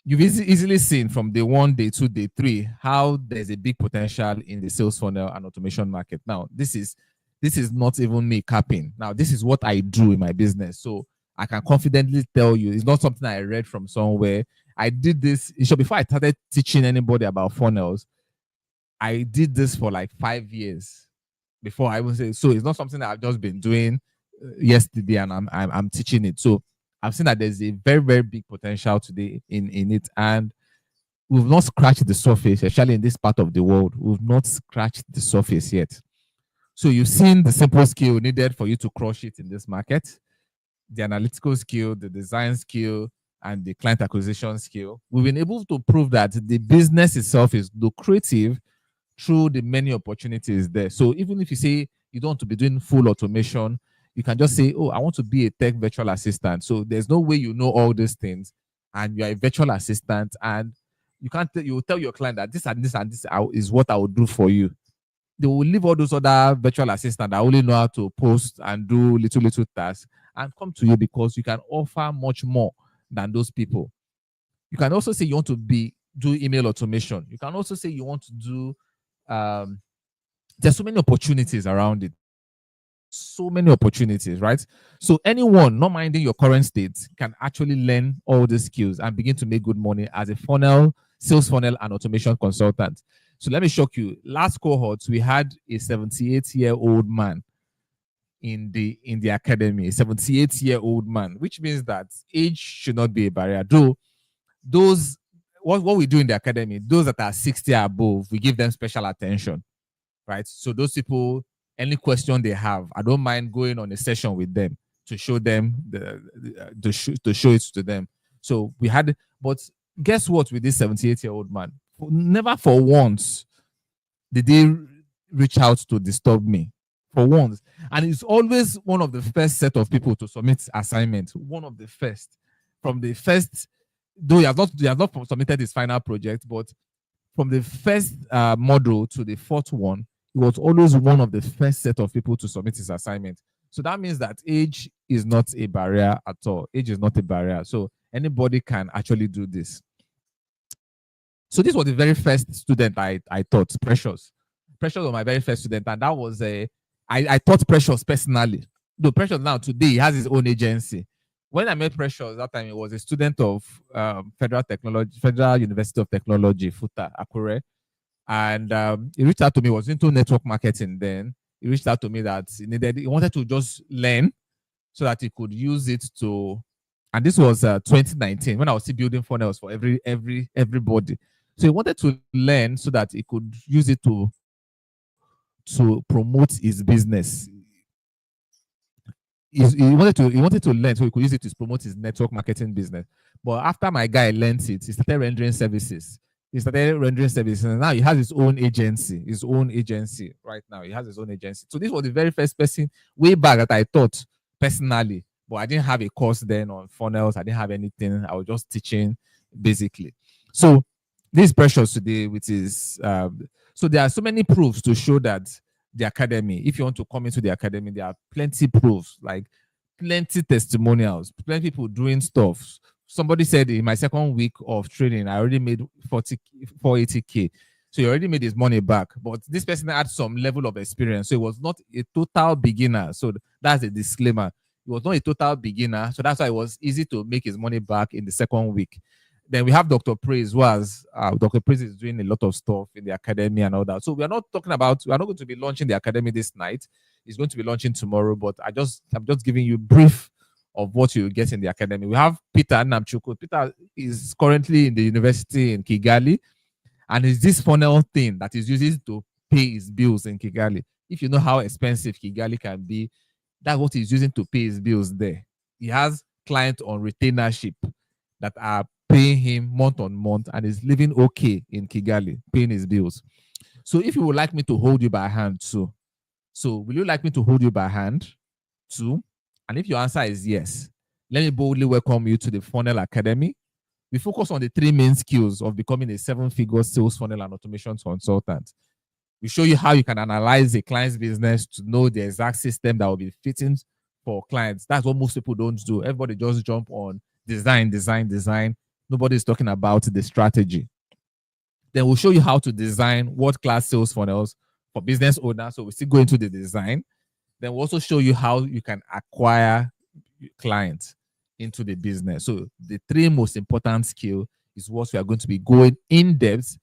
you've easily seen from day 1, day 2, day 3, how there's a big potential in the sales funnel and automation market. Now, this is not even me capping. Now, this is what I do in my business. So I can confidently tell you, it's not something I read from somewhere. I did this before I started teaching anybody about funnels. I did this for like 5 years before I even say so. It's not something that I've just been doing yesterday and I'm teaching it. So I've seen that there's a very, very big potential today in it. And we've not scratched the surface, especially in this part of the world. We've not scratched the surface yet. So you've seen the simple skill needed for you to crush it in this market, the analytical skill, the design skill, and the client acquisition skill. We've been able to prove that the business itself is lucrative through the many opportunities there. So even if you say you don't want to be doing full automation, you can just say, oh, I want to be a tech virtual assistant. So there's no way you know all these things and you're a virtual assistant and you can't, you will tell your client that this and this and this is what I will do for you. They will leave all those other virtual assistants that only know how to post and do little tasks and come to you because you can offer much more than those people. You can also say you want to do email automation. You can also say you want to do there's so many opportunities around it. So many opportunities, right? So anyone not minding your current state can actually learn all these skills and begin to make good money as a funnel, sales funnel, and automation consultant. So let me shock you. Last cohort, we had a 78-year-old man in the academy, a 78-year-old man, which means that age should not be a barrier. Though those what we do in the academy, those that are 60 or above, we give them special attention, right? So those people, any question they have, I don't mind going on a session with them to show them to show it to them. So we had, but guess what? With this 78-year-old man, never for once did they reach out to disturb me. For once, and it's always one of the first set of people to submit assignments. One of the first, from the first, though he has not submitted his final project, but from the first model to the fourth one, he was always one of the first set of people to submit his assignment. So that means that age is not a barrier at all. Age is not a barrier. So anybody can actually do this. So this was the very first student I taught, Precious. Precious was my very first student, and that was I taught Precious personally. Though Precious now today he has his own agency. When I met Precious that time, he was a student of Federal University of Technology, FUTA, Akure. And he reached out to me, he was into network marketing then. He reached out to me that he wanted to just learn so that he could use it to, and this was 2019 when I was still building funnels for everybody. So he wanted to learn so that he could use it to promote his business. He wanted to learn so he could use it to promote his network marketing business. But after my guy learned it, he started rendering services. And now he has his own agency right now. He has his own agency. So this was the very first person way back that I taught personally, but I didn't have a course then on funnels. I didn't have anything. I was just teaching basically. So this is Precious today, which is so there are so many proofs to show that the academy, if you want to come into the academy, there are plenty proofs, like plenty testimonials, plenty people doing stuff. Somebody said in my second week of training, I already made 480K. So he already made his money back. But this person had some level of experience. So it was not a total beginner. So that's a disclaimer. He was not a total beginner. So that's why it was easy to make his money back in the second week. Then we have Dr. Praise, Dr. Praise is doing a lot of stuff in the academy and all that. So we are not going to be launching the academy this night. It's going to be launching tomorrow, but I'm just giving you brief of what you get in the academy. We have Peter Namchuku. Peter is currently in the university in Kigali, and it's this funnel thing that is using to pay his bills in Kigali. If you know how expensive Kigali can be, that's what he's using to pay his bills there. He has clients on retainership that are paying him month on month and is living okay in Kigali, paying his bills. So if you would like me to hold you by hand too, so will you like me to hold you by hand too? And if your answer is yes, let me boldly welcome you to the Funnel Academy. We focus on the three main skills of becoming a 7-figure sales funnel and automation consultant. We show you how you can analyze a client's business to know the exact system that will be fitting for clients. That's what most people don't do. Everybody just jump on design. Nobody's talking about the strategy. Then we'll show you how to design world-class sales funnels for business owners. So we still go into the design. Then we'll also show you how you can acquire clients into the business. So the three most important skills is what we are going to be going in depth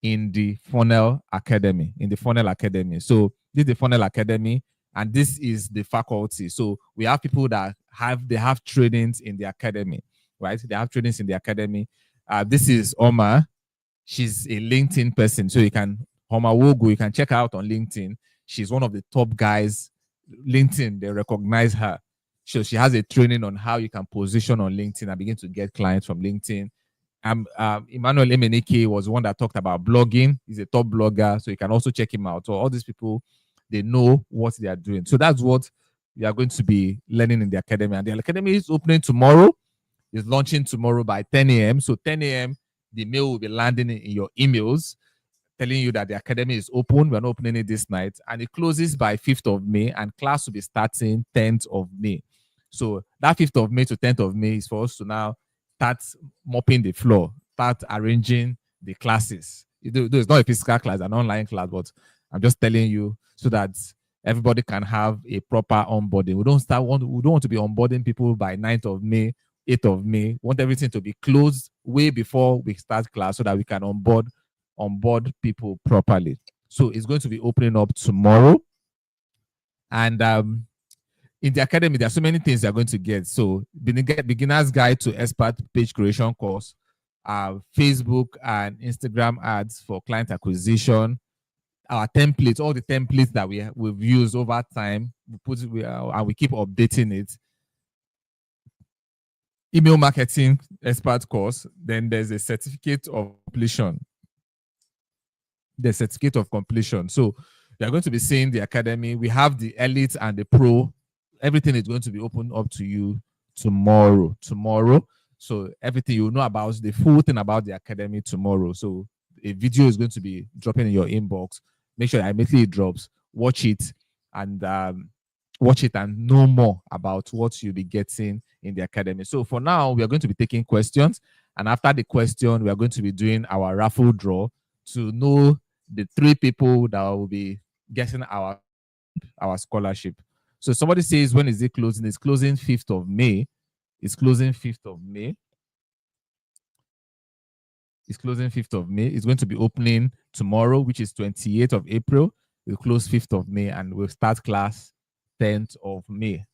in the Funnel Academy. In the Funnel Academy. So this is the Funnel Academy, and this is the faculty. So we have people that have trainings in the academy, right? They have trainings in the academy. This is Oma. She's a LinkedIn person, so you can Oma Wogo. You can check her out on LinkedIn. She's one of the top guys. LinkedIn, they recognize her. So she has a training on how you can position on LinkedIn and begin to get clients from LinkedIn. Emmanuel Emenike was one that talked about blogging. He's a top blogger, so you can also check him out. So all these people, they know what they are doing. So that's what we are going to be learning in the academy. And the academy is opening tomorrow. It's launching tomorrow by 10 a.m. So 10 a.m., the mail will be landing in your emails telling you that the academy is open. We're not opening it this night. And it closes by 5th of May, and class will be starting 10th of May. So that 5th of May to 10th of May is for us to now start mopping the floor, start arranging the classes. It's not a physical class, an online class, but I'm just telling you so that everybody can have a proper onboarding. We don't want to be onboarding people by 9th of May, 8th of May. We want everything to be closed way before we start class so that we can onboard people properly. So it's going to be opening up tomorrow. And in the academy, there are so many things you're going to get. So beginner's guide to expert page creation course, Facebook and Instagram ads for client acquisition, our templates, all the templates that we've used over time, and we keep updating it. Email marketing expert course. Then there's a certificate of completion. The certificate of completion. So you're going to be seeing the academy. We have the elite and the pro. Everything is going to be open up to you tomorrow. So everything you know about the full thing about the academy tomorrow. So a video is going to be dropping in your inbox. Make sure that immediately it drops. Watch it and know more about what you'll be getting in the academy. So for now, we are going to be taking questions. And after the question, we are going to be doing our raffle draw to know the 3 people that will be getting our scholarship. So somebody says, when is it closing? It's closing 5th of May. It's closing 5th of May. It's closing 5th of May. It's going to be opening tomorrow, which is 28th of April. We'll close 5th of May and we'll start class 10th of May.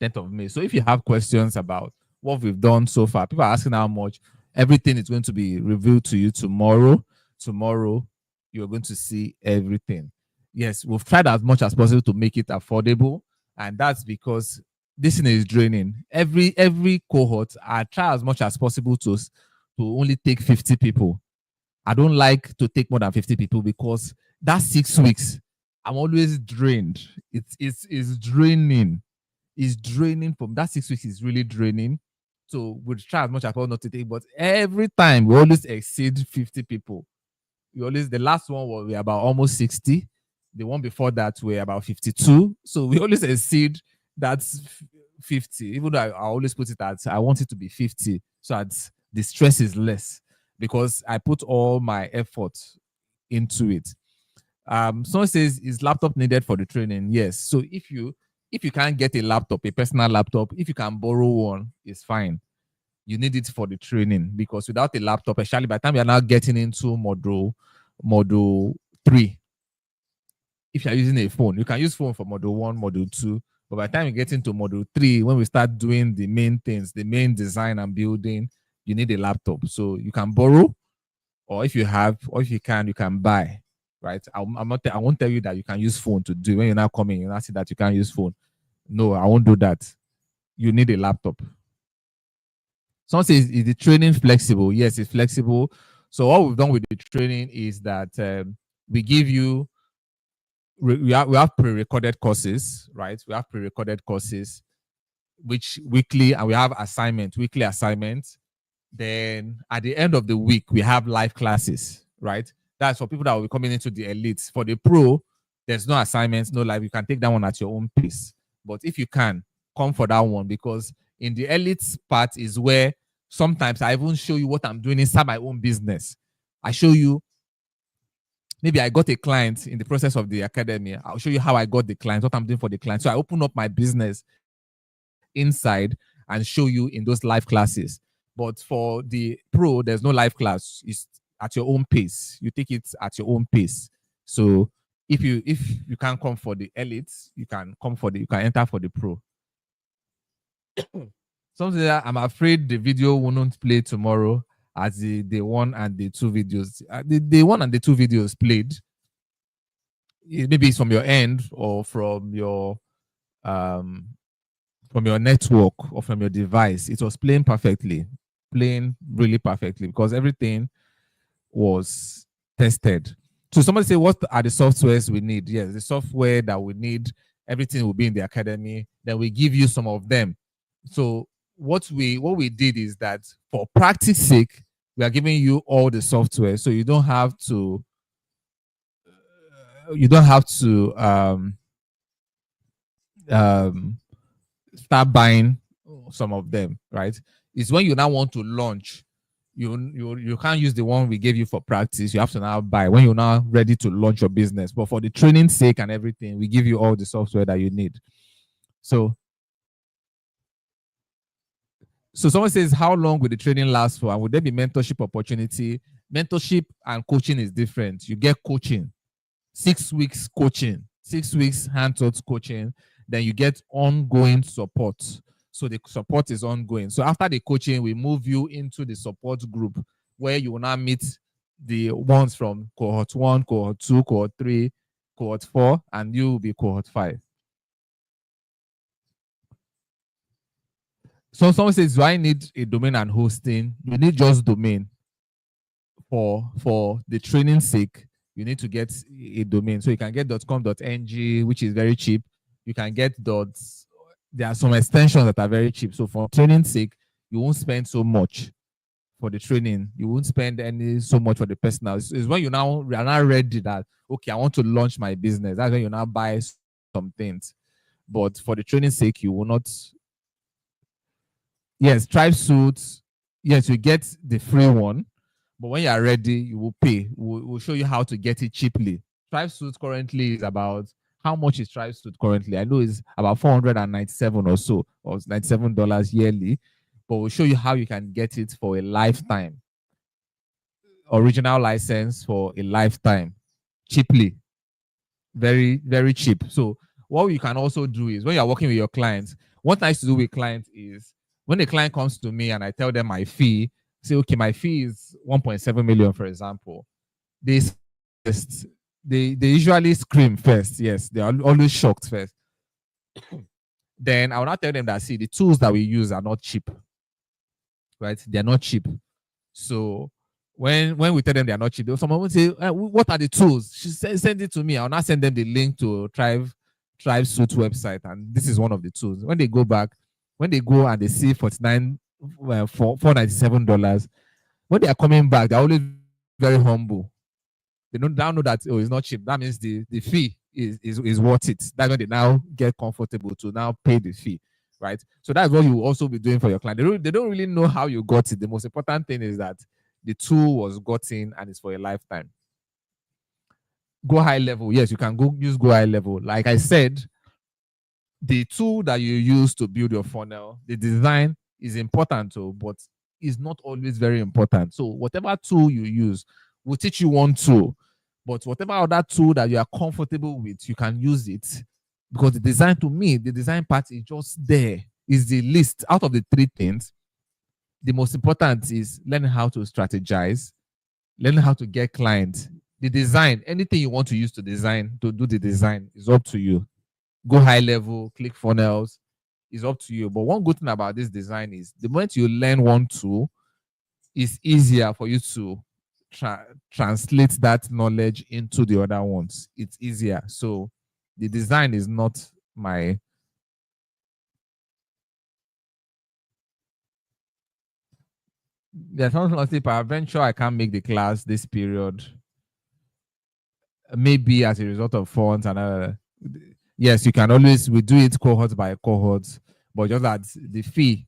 10th of May. So if you have questions about what we've done so far, people are asking how much. Everything is going to be revealed to you tomorrow. Tomorrow, you're going to see everything. Yes, we've tried as much as possible to make it affordable, and that's because this thing is draining. Every cohort, I try as much as possible to only take 50 people. I don't like to take more than 50 people because that 6 weeks, I'm always drained. It's draining. It's draining from that 6 weeks is really draining. So we'll try as much as possible not to take, but every time we always exceed 50 people. The last one was about almost 60. The one before that were about 52. So we always exceed that 50. Even though I always put it at, I want it to be 50 so that the stress is less because I put all my effort into it. Someone says, is laptop needed for the training? Yes. So if you can't get a laptop, a personal laptop, if you can borrow one, it's fine. You need it for the training because without a laptop, especially by the time you're now getting into module 3, if you're using a phone, you can use phone for module 1, module 2, but by the time you get into module 3, when we start doing the main things, the main design and building, you need a laptop. So you can borrow, or if you can, you can buy. Right? I won't tell you that you can use phone to do. When you're now coming, you're not saying that you can't use phone. No, I won't do that. You need a laptop. Someone says, is the training flexible? Yes, it's flexible. So what we've done with the training is that we give you, we have pre-recorded courses, right? We have pre-recorded courses, which weekly, and we have weekly assignments. Then at the end of the week, we have live classes, right? That's for people that will be coming into the elites. For the pro, there's no assignments, no live. You can take that one at your own pace. But if you can, come for that one, because in the elites part is where sometimes I even show you what I'm doing inside my own business. I show you, maybe I got a client in the process of the academy. I'll show you how I got the client, what I'm doing for the client. So I open up my business inside and show you in those live classes. But for the pro, there's no live class. It's at your own pace. You take it at your own pace. So if you can't come for the elites, you can enter for the pro. Something that I'm afraid the video won't play tomorrow as the day one and the two videos. The day one and the two videos played. Maybe it's from your end or um from your network or from your device. It was playing perfectly, playing really perfectly because everything was tested. So somebody say, what are the softwares we need? Yes, the software that we need, everything will be in the academy. Then we give you some of them. So what we did is that for practice sake, we are giving you all the software. So you don't have to um, start buying some of them, right? It's when you now want to launch, you can't use the one we gave you for practice. You have to now buy when you're now ready to launch your business. But for the training sake and everything, we give you all the software that you need. So someone says, how long will the training last for? And would there be mentorship opportunity? Mentorship and coaching is different. You get coaching, 6 weeks coaching, 6 weeks hand-taught coaching, then you get ongoing support. So the support is ongoing. So after the coaching, we move you into the support group where you will now meet the ones from cohort 1, cohort 2, cohort 3, cohort 4, and you will be cohort 5. So someone says, do I need a domain and hosting? You need just domain. For the training sake, you need to get a domain. So you can get .com.ng, which is very cheap. You can get there are some extensions that are very cheap. So for training sake, you won't spend so much for the training. You won't spend so much for the personal. It's when you are now ready that, okay, I want to launch my business. That's when you now buy some things. But for the training sake, you will not. Yes, Tribe Suits. Yes, you get the free one. But when you are ready, you will pay. We'll show you how to get it cheaply. Tribe Suit currently is about, how much is Tribe Suit currently? I know it's about 497 or so, or $97 yearly. But we'll show you how you can get it for a lifetime. Original license for a lifetime, cheaply. Very, very cheap. So what you can also do is when you're working with your clients, what I used to do with clients is when the client comes to me and I tell them my fee, say, okay, my fee is 1.7 million, for example. They usually scream first. Yes, they are always shocked first. Then I will not tell them that, see, the tools that we use are not cheap, right? They're not cheap. So when we tell them they are not cheap, someone will say, what are the tools? She said, send it to me. I'll not send them the link to Tribe Suit website, and this is one of the tools. When they go and they see $497, when they are coming back, they're always very humble. They don't now know that, oh, it's not cheap. That means the fee is worth it. That's when they now get comfortable to now pay the fee, right? So that's what you will also be doing for your client. They don't really know how you got it. The most important thing is that the tool was gotten and it's for a lifetime. Go high level. Yes, you can go high level. Like I said, the tool that you use to build your funnel, the design is important too, but is not always very important. So whatever tool you use, we'll teach you one tool, but whatever other tool that you are comfortable with, you can use it, because the design, to me, the design part is just there. Is the list out of the three things. The most important is learning how to strategize, learning how to get clients. The design, anything you want to use to design, to do the design, is up to you. Go high level, click funnels, is up to you. But one good thing about this design is the moment you learn one tool, it's easier for you to translate that knowledge into the other ones. It's easier. So the design is not my. There's something say, peradventure I can't make the class this period. Maybe as a result of funds and yes, you can always, we do it cohort by cohort, but just that the fee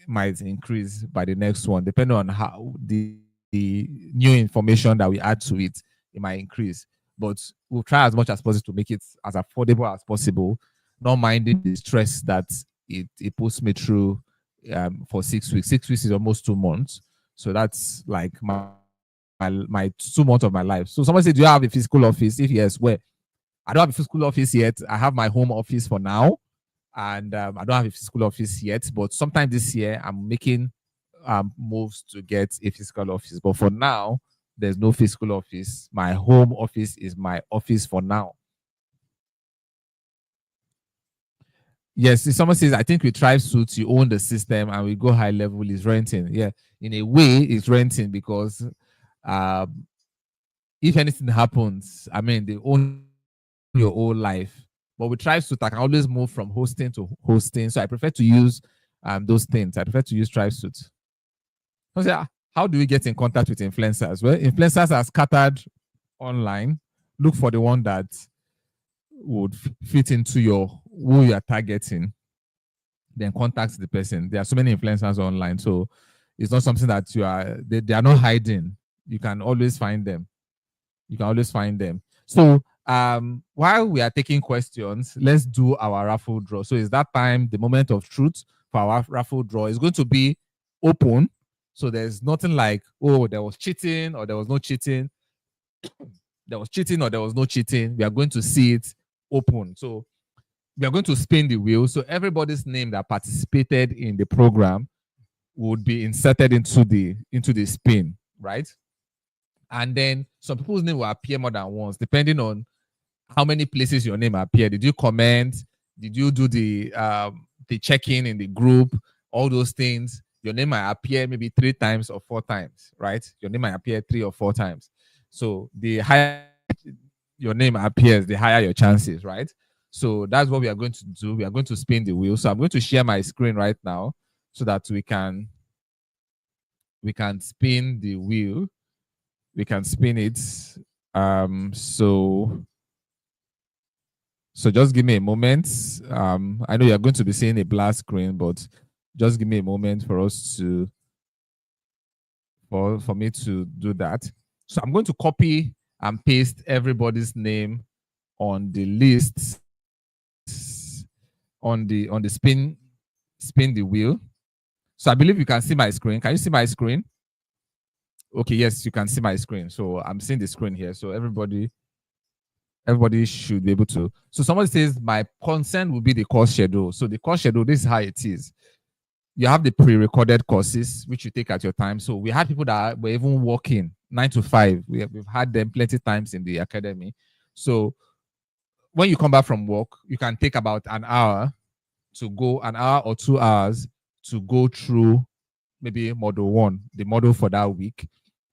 might increase by the next one, depending on how the new information that we add to it, it might increase. But we'll try as much as possible to make it as affordable as possible, not minding the stress that it puts me through for 6 weeks. 6 weeks is almost 2 months. So that's like my 2 months of my life. So someone said, do you have a physical office? If yes, where? I don't have a physical office yet. I have my home office for now, and I don't have a physical office yet. But sometime this year, I'm making moves to get a physical office. But for now, there's no physical office. My home office is my office for now. Yes, if someone says, I think we Tribe Suits, you own the system, and we go high level is renting. Yeah, in a way, it's renting because if anything happens, I mean, they own your whole life. But with Tribe Suit, I can always move from hosting to hosting. So I prefer to use those things. I prefer to use Tribe Suit. So say, how do we get in contact with influencers? Well, influencers are scattered online. Look for the one that would fit into who you are targeting. Then contact the person. There are so many influencers online, so it's not something that they are not hiding. You can always find them. So while we are taking questions, let's do our raffle draw. So is that time the moment of truth for our raffle draw? Is going to be open. So there's nothing like, oh, there was cheating or there was no cheating. There was cheating or there was no cheating. We are going to see it open. So we are going to spin the wheel. So everybody's name that participated in the program would be inserted into the spin, right? And then some people's name will appear more than once, depending on how many places your name appeared. Did you comment? Did you do the check-in in the group? All those things. Your name might appear maybe 3 times or 4 times, right? Your name might appear 3 or 4 times. So the higher your name appears, the higher your chances, right? So that's what we are going to do. We are going to spin the wheel. So I'm going to share my screen right now so that we can spin the wheel. We can spin it. So just give me a moment. I know you're going to be seeing a black screen, but just give me a moment for us to for me to do that. So I'm going to copy and paste everybody's name on the list on the spin the wheel. So I believe you can see my screen. Can you see my screen? Okay, yes, you can see my screen. So I'm seeing the screen here. So everybody should be able to. So somebody says my concern will be the course schedule. So the course schedule, this is how it is. You have the pre-recorded courses, which you take at your time. So we had people that were even working 9 to 5. We've had them plenty times in the academy. So when you come back from work, you can take about an hour or 2 hours to go through maybe module 1, the model for that week.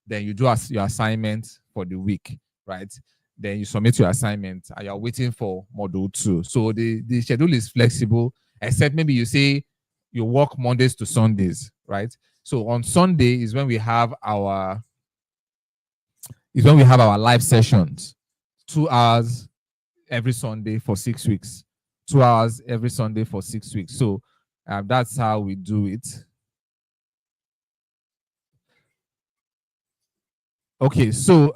Then you do your assignment for the week, right? Then you submit your assignment and you're waiting for module 2. So the schedule is flexible, except maybe you say you work Mondays to Sundays, right? So on Sunday is when we have our live sessions, 2 hours every Sunday for 6 weeks, 2 hours every Sunday for 6 weeks. So that's how we do it. Okay, so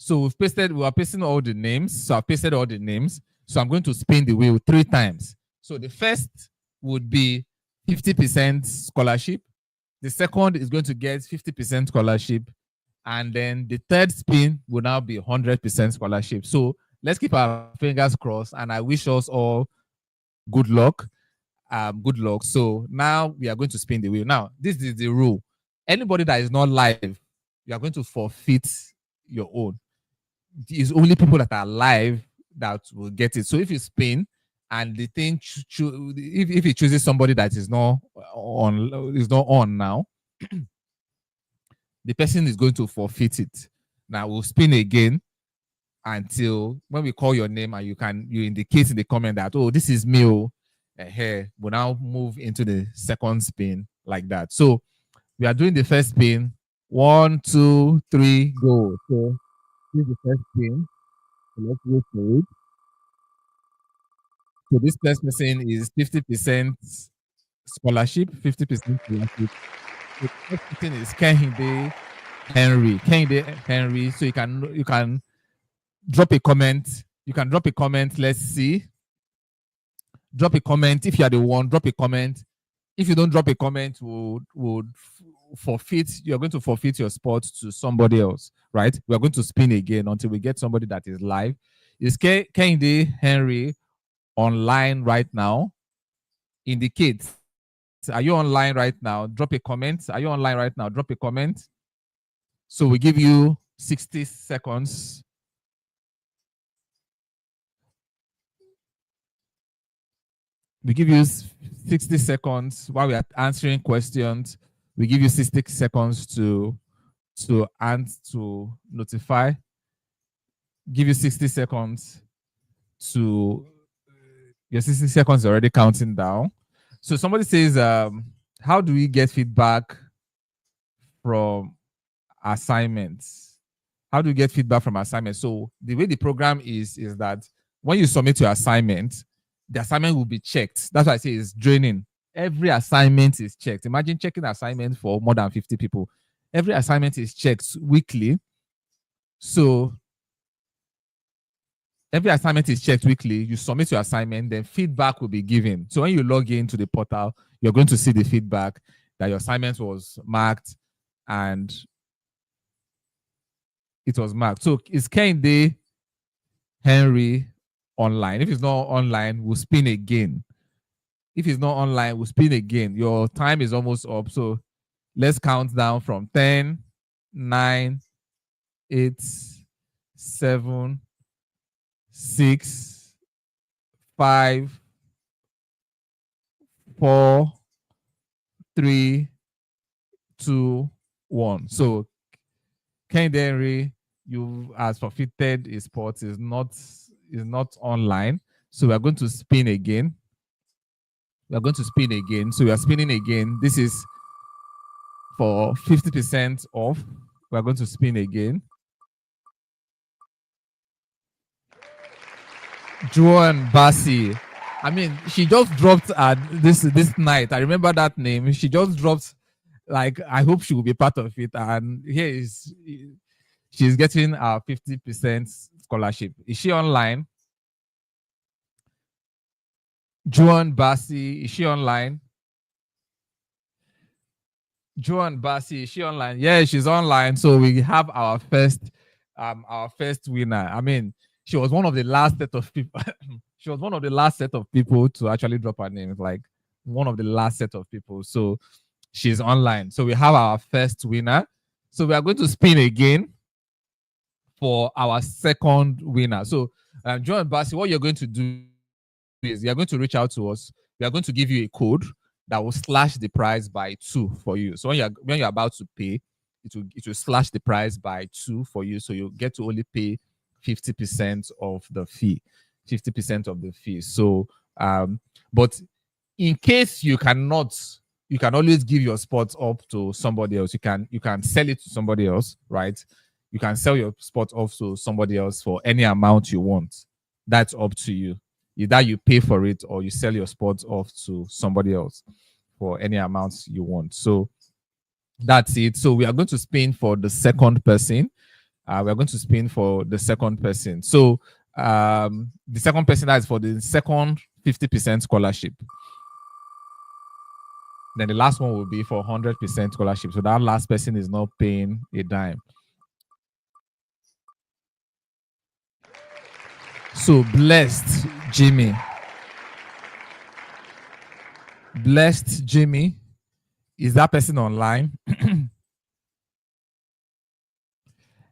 we've pasted, we are pasting all the names. So I've pasted all the names. So I'm going to spin the wheel 3 times. So the first would be 50% scholarship. The second is going to get 50% scholarship. And then the third spin will now be 100% scholarship. So let's keep our fingers crossed. And I wish us all good luck. Good luck. So now we are going to spin the wheel. Now, this is the rule. Anybody that is not live, you are going to forfeit your own. It's only people that are live that will get it. So if you spin and the thing, if it chooses somebody that is not on now, the person is going to forfeit it. Now we'll spin again until when we call your name and you indicate in the comment that, oh, this is me. Here we'll now move into the second spin like that. So we are doing the first spin. 1, 2, 3, go. So this is the first spin. So let's wait for it. So this first person is 50% scholarship, 50% scholarship. So the first person is Kehinde Henry. So you can drop a comment. You can drop a comment. Let's see. Drop a comment. If you are the one, drop a comment. If you don't drop a comment, would forfeit. You're going to forfeit your spot to somebody else, right? We're going to spin again until we get somebody that is live. Is Kehinde Henry online right now? Indicate. Are you online right now? Drop a comment. Are you online right now? Drop a comment. So we give you 60 seconds. We give you 60 seconds while we are answering questions. We give you 60 seconds to notify. Give you 60 seconds to your 60 seconds already counting down. So somebody says, how do we get feedback from assignments? How do you get feedback from assignments? So the way the program is that when you submit your assignment, the assignment will be checked. That's why I say it's draining. Every assignment is checked. Imagine checking assignment for more than 50 people. Every assignment is checked weekly. So every assignment is checked weekly. You submit your assignment, then feedback will be given. So when you log into the portal, you're going to see the feedback that your assignment was marked and it was marked. So is Kehinde Henry online? If it's not online, we'll spin again. If it's not online, we'll spin again. Your time is almost up. So let's count down from 10, 9, 8, 7, 6, 5, 4, 3, 2, 1. So Kehinde Henry, you as forfeited a spot is not online. So we are going to spin again. We are going to spin again. So we are spinning again. This is for 50% off. We are going to spin again. Joan Bassi. I mean, she just dropped this night. I remember that name. She just dropped. Like, I hope she will be part of it. And here is she's getting a 50% scholarship. Is she online? Joan Bassi, is she online? Joan Bassi, is she online? Yeah, she's online. So we have our first winner. I mean, she was one of the last set of people. She was one of the last set of people to actually drop her name. Like one of the last set of people. So she's online. So we have our first winner. So we are going to spin again for our second winner. So Joan Bassi, what you're going to do is you're going to reach out to us. We are going to give you a code that will slash the price by 2 for you. So when you're about to pay, it will slash the price by 2 for you. So you get to only pay 50% of the fee. 50% of the fee. So but in case you cannot, you can always give your spot up to somebody else. You can sell it to somebody else, right? You can sell your spot off to somebody else for any amount you want. That's up to you. Either you pay for it or you sell your spot off to somebody else for any amount you want. So that's it. So we are going to spin for the second person. We're going to spin for the second person. So the second person, that is for the second 50% scholarship. Then the last one will be for 100% scholarship. So that last person is not paying a dime. So blessed Jimmy. Blessed Jimmy. Is that person online?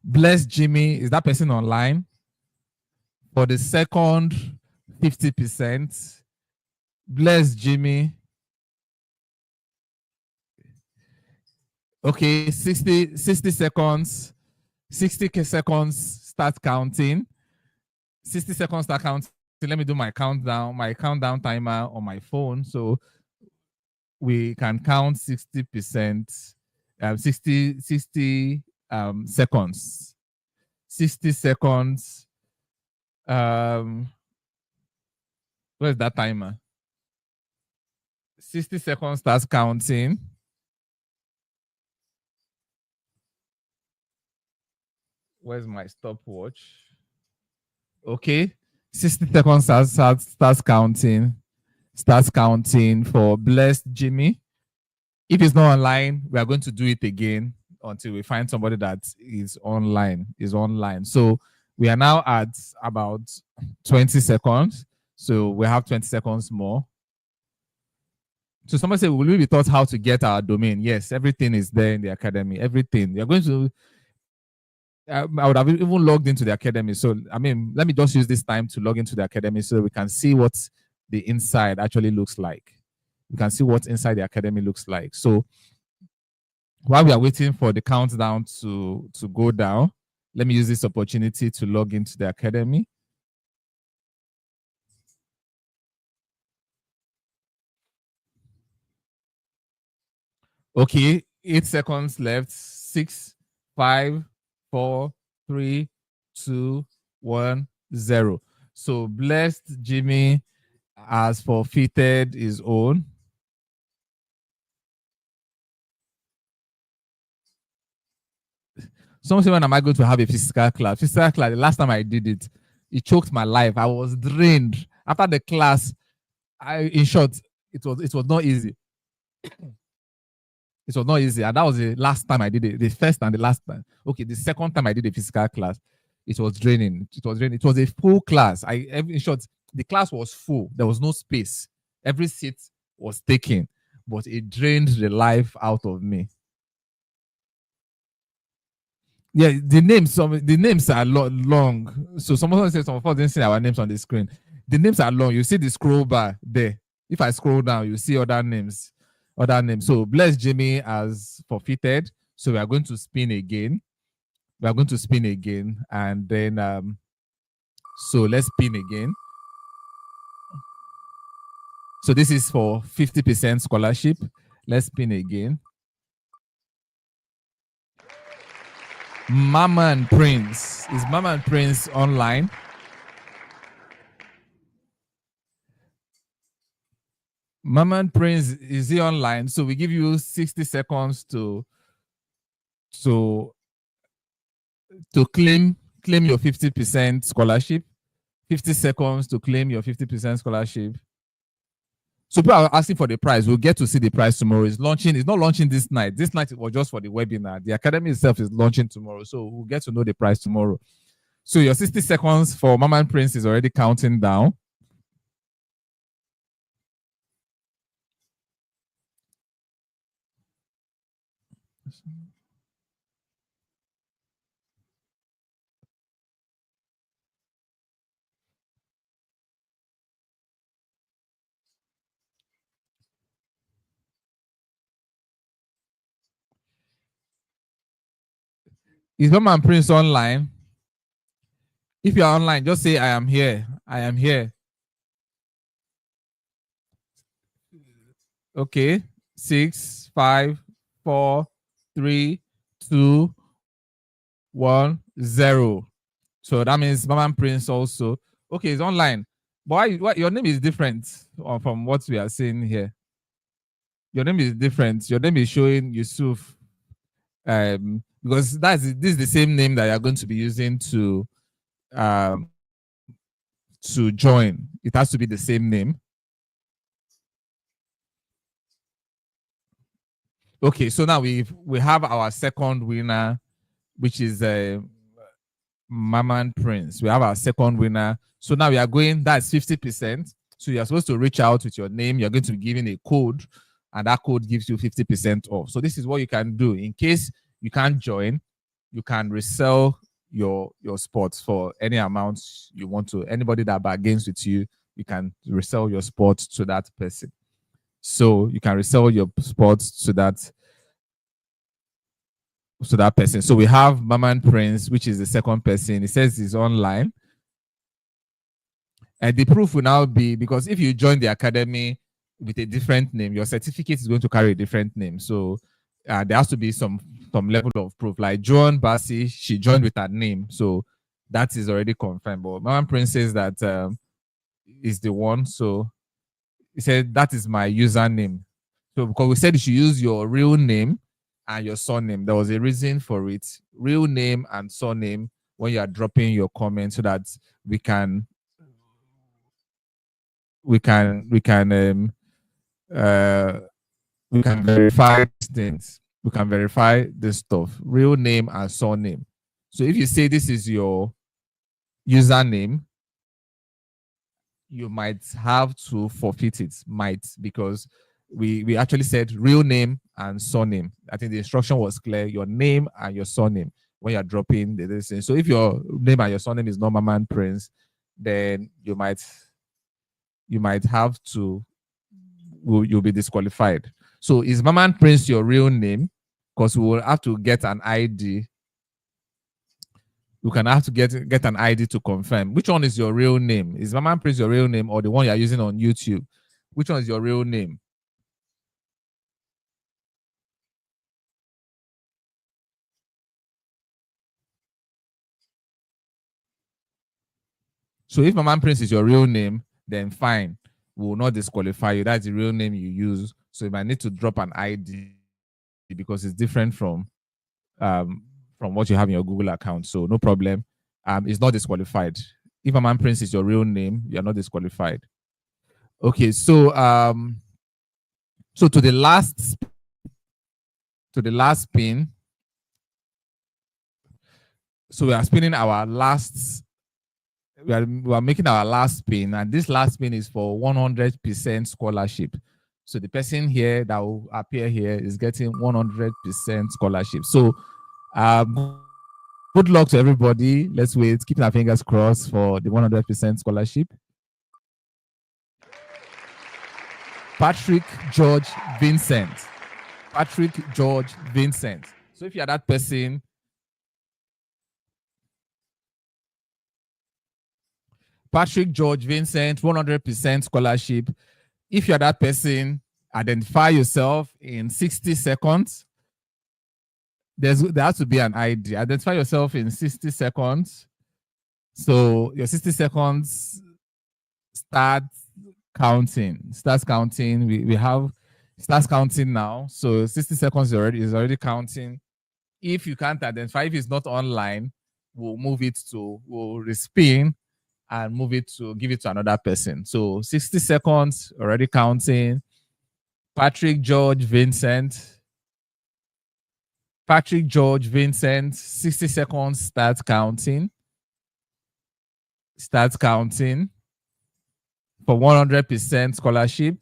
Blessed Jimmy. Is that person online? For the second 50%. Blessed Jimmy. Okay, 60 seconds. 60 seconds start counting. 60 seconds start counting. Let me do my countdown timer on my phone. So we can count 60%, 60 seconds. 60 seconds. Where's that timer? 60 seconds starts counting. Where's my stopwatch? Okay. 60 seconds starts counting. starts counting for Blessed Jimmy. If it's not online, we are going to do it again until we find somebody that is online. So we are now at about 20 seconds. So we have 20 seconds more. So somebody said, will we be taught how to get our domain? Yes, everything is there in the academy. Everything. You're going to I would have even logged into the academy. So, I mean, let me just use this time to log into the academy so we can see what the inside actually looks like. We can see what inside the academy looks like. So, while we are waiting for the countdown to go down, let me use this opportunity to log into the academy. Okay, 8 seconds left. 6, 5, 4, 3, 2, 1, 0. So Blessed Jimmy has forfeited his own. Someone said, when am I going to have a physical class? Physical class, the last time I did it, it choked my life. I was drained. After the class, in short, it was not easy. It was not easy. And that was the last time I did it. The first and the last time. Okay, the second time I did a physical class, it was draining. It was draining. It was a full class. In short, the class was full. There was no space. Every seat was taken, but it drained the life out of me. Yeah, the names are long. So someone said some of us didn't see our names on the screen. The names are long. You see the scroll bar there. If I scroll down, you see other names. So Bless Jimmy has forfeited. So we are going to spin again. And then so let's spin again. So this is for 50% scholarship. Let's spin again. Mama and Prince. Is Mama and Prince online? Mama and Prince, is he online? So we give you 60 seconds to claim your 50% scholarship. 50 seconds to claim your 50% scholarship. So people are asking for the price. We'll get to see the price tomorrow. It's launching. It's not launching this night. This night it was just for the webinar. The academy itself is launching tomorrow. So we'll get to know the price tomorrow. So your 60 seconds for Mama and Prince is already counting down. Is Mama and Prince online? If you're online, just say, I am here. I am here. Okay. 6, 5, 4, 3, 2, 1, 0. So that means Mama and Prince also. Okay, it's online. But why your name is different from what we are seeing here? Your name is different. Your name is showing Yusuf. Because this is the same name that you're going to be using to join. It has to be the same name. Okay, so now we have our second winner, which is Mama and Prince. We have our second winner. So now we are going, that's 50%. So you're supposed to reach out with your name. You're going to be given a code, and that code gives you 50% off. So this is what you can do. In case you can't join, you can resell your spots for any amount you want to. Anybody that bargains with you, you can resell your spots to that person. So you can resell your spots to that person. So we have Mama and Prince, which is the second person. It says he's online. And the proof will now be, because if you join the academy with a different name, your certificate is going to carry a different name. So there has to be some level of proof. Like Joan Bassi, she joined with her name. So that is already confirmed. But Mama and Prince says that is the one. So he said, that is my username. So because we said you should use your real name and your surname, there was a reason for it. Real name and surname when you are dropping your comment, so that we can we can uh we can verify these things. We can verify this stuff, real name and surname. So if you say this is your username, you might have to forfeit it. Might, because we actually said real name and surname. I think the instruction was clear. Your name and your surname when you're dropping the this thing. So if your name and your surname is not Maman Prince, then you might have to you'll be disqualified. So is Maman Prince your real name? Because we will have to get an ID. You can have to get an ID to confirm. Which one is your real name? Is Maman Prince your real name or the one you're using on YouTube? Which one is your real name? So if Maman Prince is your real name, then fine. We will not disqualify you. That's the real name you use. So you might need to drop an ID because it's different um, from what you have in your Google account. So no problem. It's not disqualified. If Maman Prince is your real name, you're not disqualified. Okay, so to the last spin. So we are spinning our last. We are making our last spin, and this last spin is for 100% scholarship. So the person here that will appear here is getting 100% scholarship. So, good luck to everybody. Let's wait. Keeping our fingers crossed for the 100% scholarship. Patrick George Vincent. Patrick George Vincent. So if you're that person, Patrick George Vincent, 100% scholarship. If you're that person, identify yourself in 60 seconds. There has to be an ID. Identify yourself in 60 seconds. So your 60 seconds start counting. Starts counting. We have starts counting now. So 60 seconds is already counting. If you can't identify, if it's not online, we'll respin and give it to another person. So 60 seconds already counting. Patrick George Vincent. Patrick George Vincent, 60 seconds, start counting. Start counting for 100% scholarship.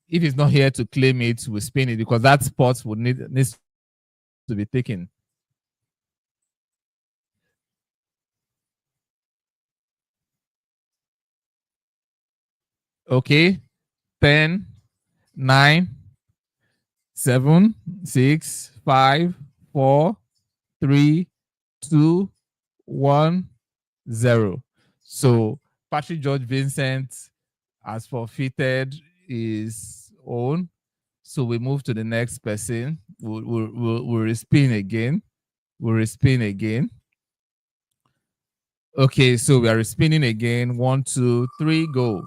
If he's not here to claim it, we'll spin it because that spot needs to be taken. Okay. 10, 9, 7, 6, 5, 4, 3, 2, 1, 0. So Patrick George Vincent has forfeited his own. So we move to the next person. We'll respin again. We'll respin again. Okay, so we are respinning again. 1, 2, 3, go.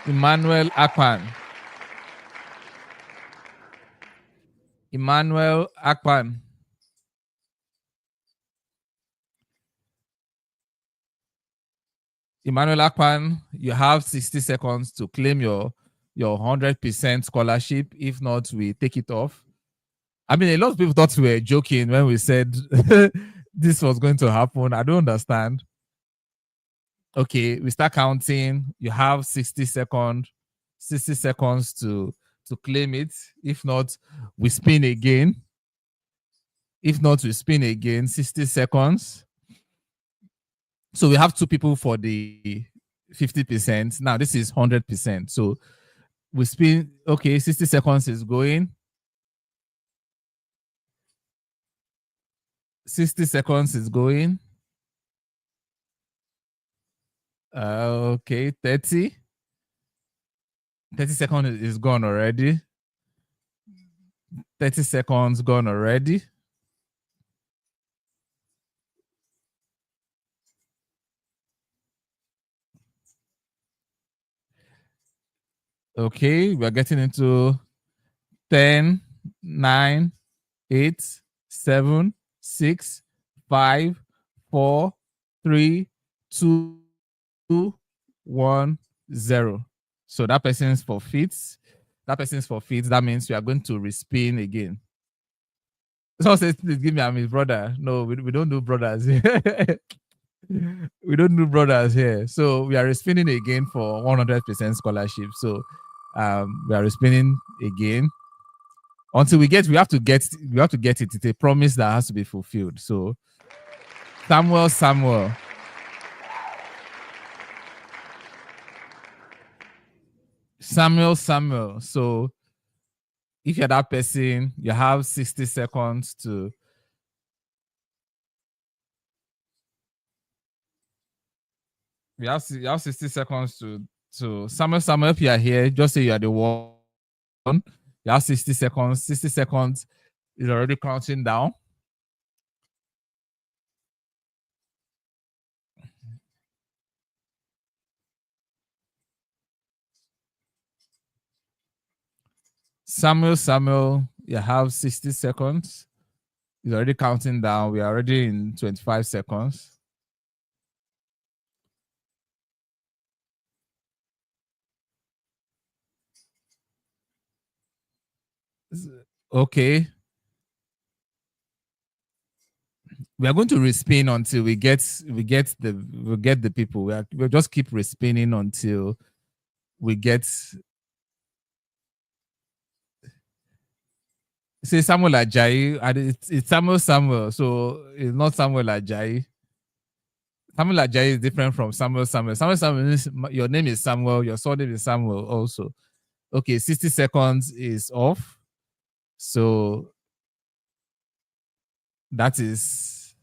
Emmanuel Akpan. Emmanuel Akpan. Emmanuel Akpan, you have 60 seconds to claim your 100% scholarship. If not, we take it off. I mean, a lot of people thought we were joking when we said this was going to happen. I don't understand. Okay, we start counting. You have 60 seconds to claim it. If not, we spin again. If not, we spin again. 60 seconds. So we have two people for the 50%. Now this is 100%. So we spin. Okay, 60 seconds is going. 60 seconds is going. Okay, 30. 30 seconds is gone already. 30 seconds gone already. Okay, we're getting into 10, 9, 8, 7, 6, 5, 4, 3, 2, 1, 0. So that person's forfeits. That person's forfeits. That means we are going to respin again. Someone says, please give me, I'm his brother. No, we don't do brothers. We don't do brothers here. So we are respinning again for 100% scholarship. So we are respinning again until we have to get it. It's a promise that has to be fulfilled. So Samuel. So if you're that person, you have 60 seconds to you have 60 seconds to Samuel, if you are here, just say you are the one. You have 60 seconds. 60 seconds is already counting down. Samuel, you have 60 seconds. It's already counting down. We are already in 25 seconds. Okay. We are going to respin until we get the people. We'll just keep respinning until we get. Say Samuel Ajayi, and it's Samuel, so it's not Samuel Ajayi. Samuel Ajayi is different from Samuel. Samuel is, your name is Samuel, your surname is Samuel also. Okay, 60 seconds is off. So that is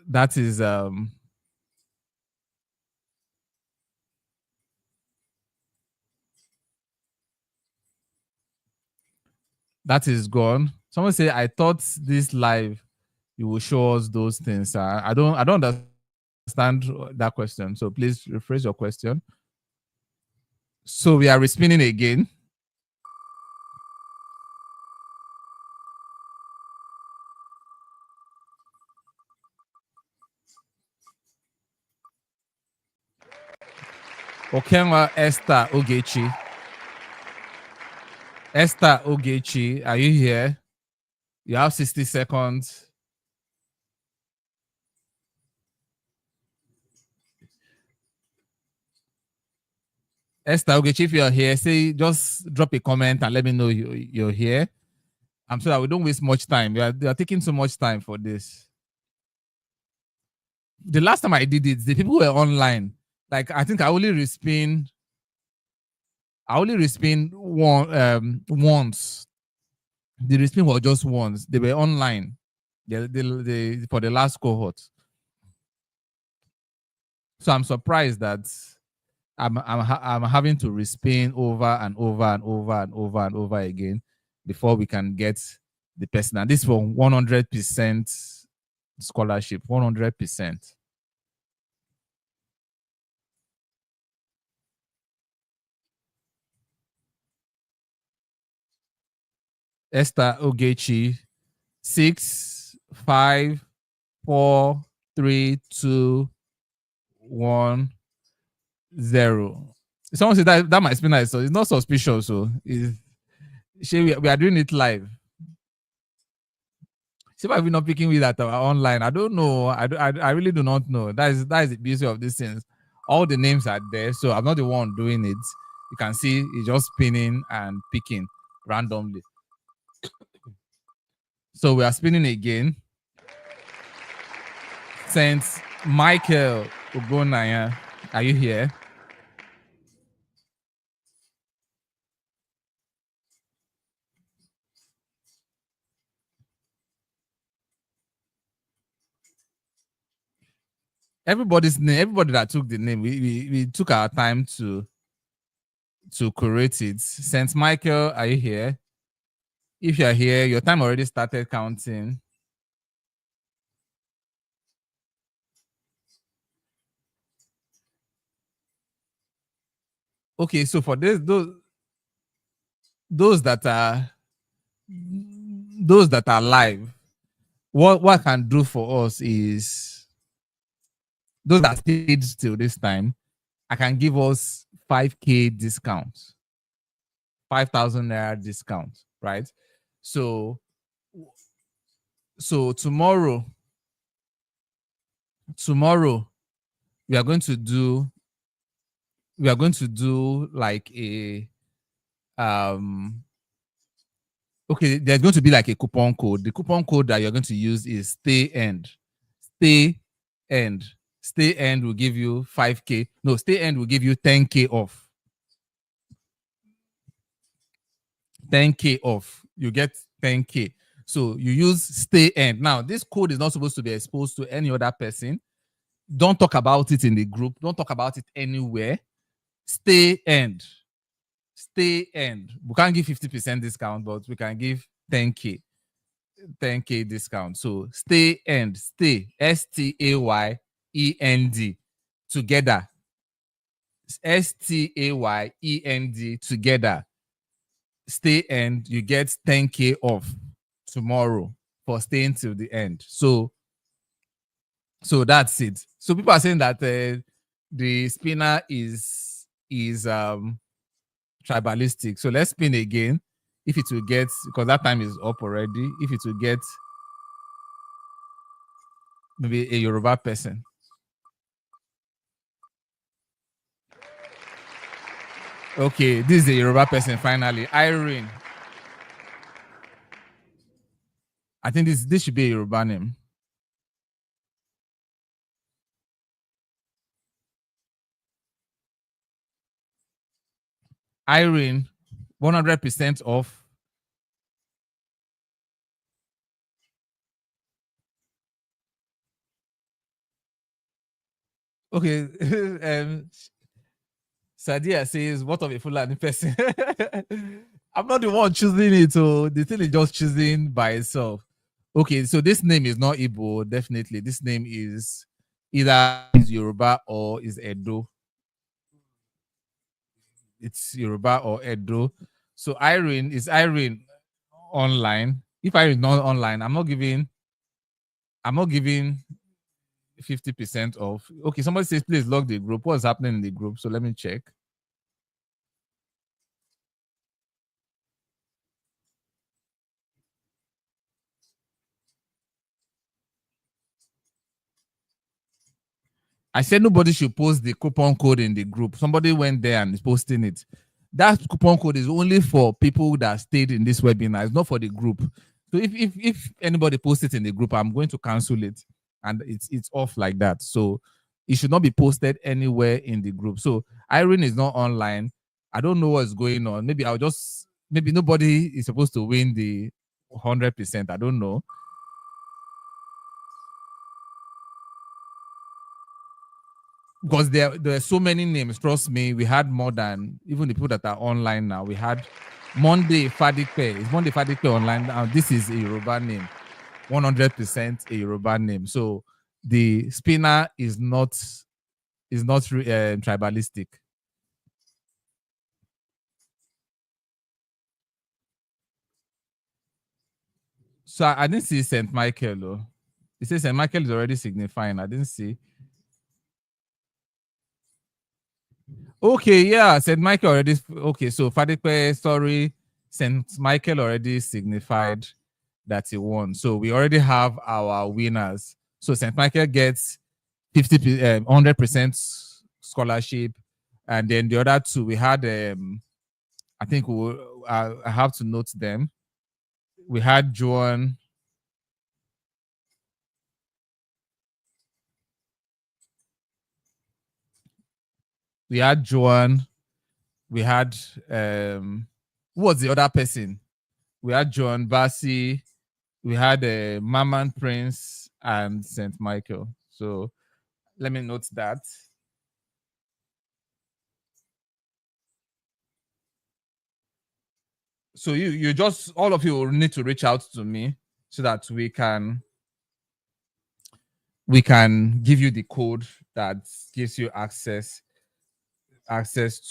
that is that is gone. Someone say, I thought this live you will show us those things. I don't understand that question. So please rephrase your question. So we are respinning again. Okenwa Esther Ogechi. Esther Ogechi, are you here? You have 60 seconds. Esther Ogechi, if you're here, say just drop a comment and let me know you're here. I'm so that we don't waste much time. We are taking so much time for this. The last time I did it, the people were online. Like I think I only respin once. The respin was just once. They were online. They for the last cohort. So I'm surprised that I'm having to respin over and over and over and over and over again before we can get the person. And this for 100% scholarship, 100%. Esther Ogechi, 6, 5, 4, 3, 2, 1, 0. Someone said that might be nice. So it's not suspicious. So we are doing it live. See why we're not picking with that online. I don't know. I really do not know. That is the beauty of these things. All the names are there, so I'm not the one doing it. You can see it's just spinning and picking randomly. So we are spinning again. Saint Michael Ogonaya, are you here? Everybody's name, everybody that took the name, we took our time to create it. Saint Michael, are you here? If you're here, your time already started counting. Okay, so for this, those that are those that are live, what I can do for us is those that stayed till this time, I can give us 5K discount, 5,000 naira discount, right? So so tomorrow we are going to do like a um okay, there's going to be like a coupon code. The coupon code that you're going to use is stay end. Stay end. Stay end will give you 5K. No, stay end will give you 10K off. 10K off. You get 10K. So you use stay end. Now, this code is not supposed to be exposed to any other person. Don't talk about it in the group. Don't talk about it anywhere. Stay end. Stay end. We can't give 50% discount, but we can give 10K. 10K discount. So stay end. Stay. STAYEND. Together. STAYEND together. Stay end. You get 10K off tomorrow for staying till the end. So that's it. So people are saying that the spinner is tribalistic. So let's spin again. If it will get, because that time is up already. If it will get maybe a Yoruba person. Okay, this is a Yoruba person finally. Irene. I think this should be a Yoruba name. Irene, 100% off. Okay, Sadia says, "What of a Fulani person?" I'm not the one choosing it, so the thing is just choosing by itself. Okay, so this name is not Igbo, definitely. This name is either is Yoruba or is Edo. It's Yoruba or Edo. So Irene is Irene online. If Irene is not online, I'm not giving 50% off. Okay, somebody says please log the group. What's happening in the group? So let me check. I said nobody should post the coupon code in the group. Somebody went there and is posting it. That coupon code is only for people that stayed in this webinar. It's not for the group. So if anybody posts it in the group, I'm going to cancel it, and it's off like that. So it should not be posted anywhere in the group. So Irene is not online. I don't know what's going on. Maybe nobody is supposed to win the 100%. I don't know. Because there are so many names. Trust me, we had more than even the people that are online now. We had Monday Fadipe. Is Monday Fadipe online now? This is a Yoruba name, 100% a Yoruba name. So the spinner is not tribalistic. So I didn't see Saint Michael though. It says Saint Michael is already signifying. I didn't see. Okay, yeah, Saint Michael already. Okay, so Fadipe, sorry, Saint Michael already signified that he won. So we already have our winners. So Saint Michael gets 100% scholarship, and then the other two we had. I think I have to note them. We had Joan. We had Joan. We had who was the other person? We had John Bassi. We had Maman Prince and Saint Michael. So let me note that. So you just all of you will need to reach out to me so that we can give you the code that gives you access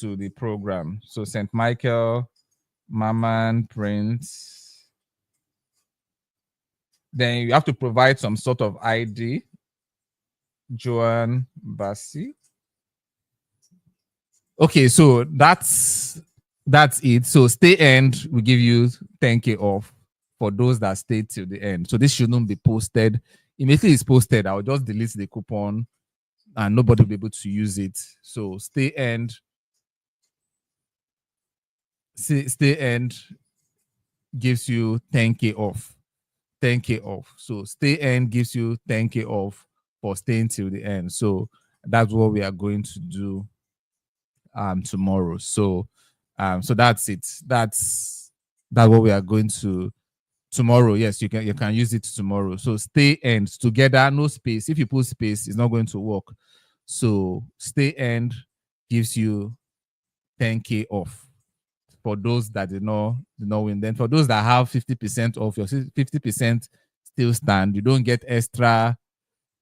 to the program. So Saint Michael, Maman Prince. Then you have to provide some sort of ID. Joan Bassi. Okay, so that's it. So stay end will give you 10K off for those that stay till the end. So this shouldn't be posted. Immediately it's posted, I'll just delete the coupon and nobody will be able to use it. So stay end gives you 10K off. 10K off. So stay end gives you 10K off for staying till the end. So that's what we are going to do tomorrow. So that's it. That's what we are going to tomorrow. Yes, you can use it tomorrow. So stay end together, no space. If you put space, it's not going to work. So stay end gives you 10K off for those that did not win. Then for those that have 50% off, your 50% still stand. You don't get extra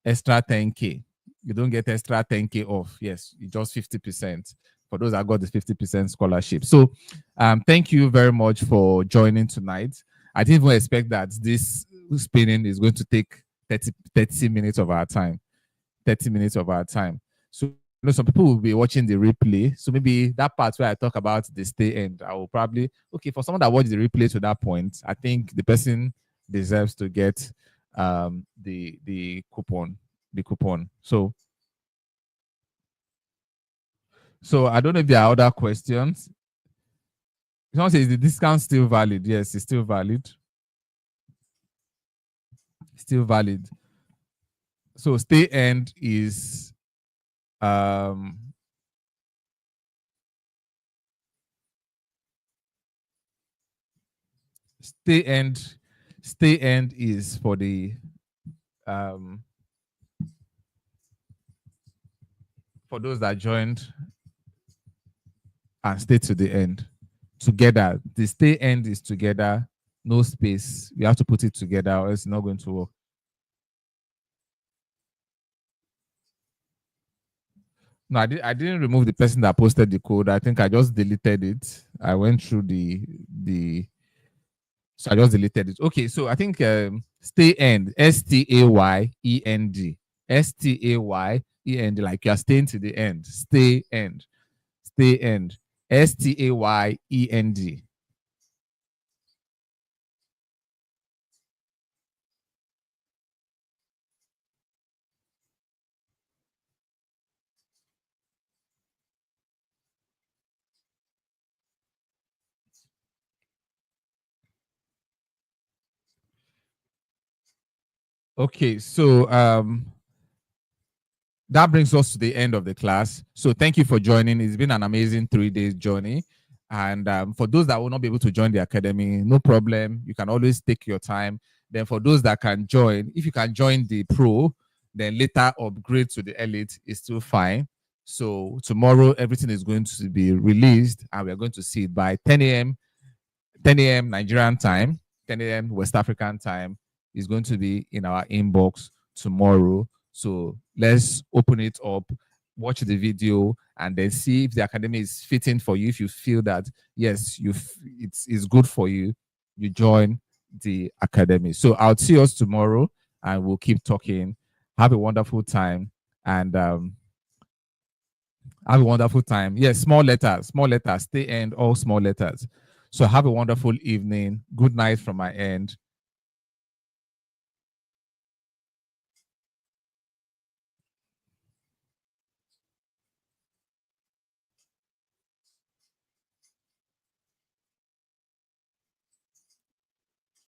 10K. You don't get extra 10K off. Yes, you just 50% for those that got the 50% scholarship. So thank you very much for joining tonight. I didn't even expect that this spinning is going to take 30 minutes of our time. 30 minutes of our time. So some people will be watching the replay. So maybe that part where I talk about the stay end, I will probably, okay, for someone that watched the replay to that point, I think the person deserves to get the coupon. So I don't know if there are other questions. Someone says, is the discount still valid? Yes, it's still valid. Still valid. So stay end is stay end is for the for those that joined and stay to the end together. The stay end is together, no space. You have to put it together or it's not going to work. No, I didn't remove the person that posted the code. I think I just deleted it. I went through so I just deleted it. Okay, so I think stay end, STAYEND, STAYEND, like you are staying to the end. Stay end, STAYEND. Okay, so that brings us to the end of the class. So thank you for joining. It's been an amazing 3 days journey. And for those that will not be able to join the academy, no problem. You can always take your time. Then for those that can join, if you can join the pro, then later upgrade to the elite is still fine. So tomorrow, everything is going to be released and we're going to see it by 10 a.m. Nigerian time, 10 a.m. West African time is going to be in our inbox tomorrow. So let's open it up, watch the video, and then see if the academy is fitting for you. If you feel that, yes, it's good for you, you join the academy. So I'll see us tomorrow and we'll keep talking. Have a wonderful time and have a wonderful time. Yes, small letters, stay end, all small letters. So have a wonderful evening. Good night from my end.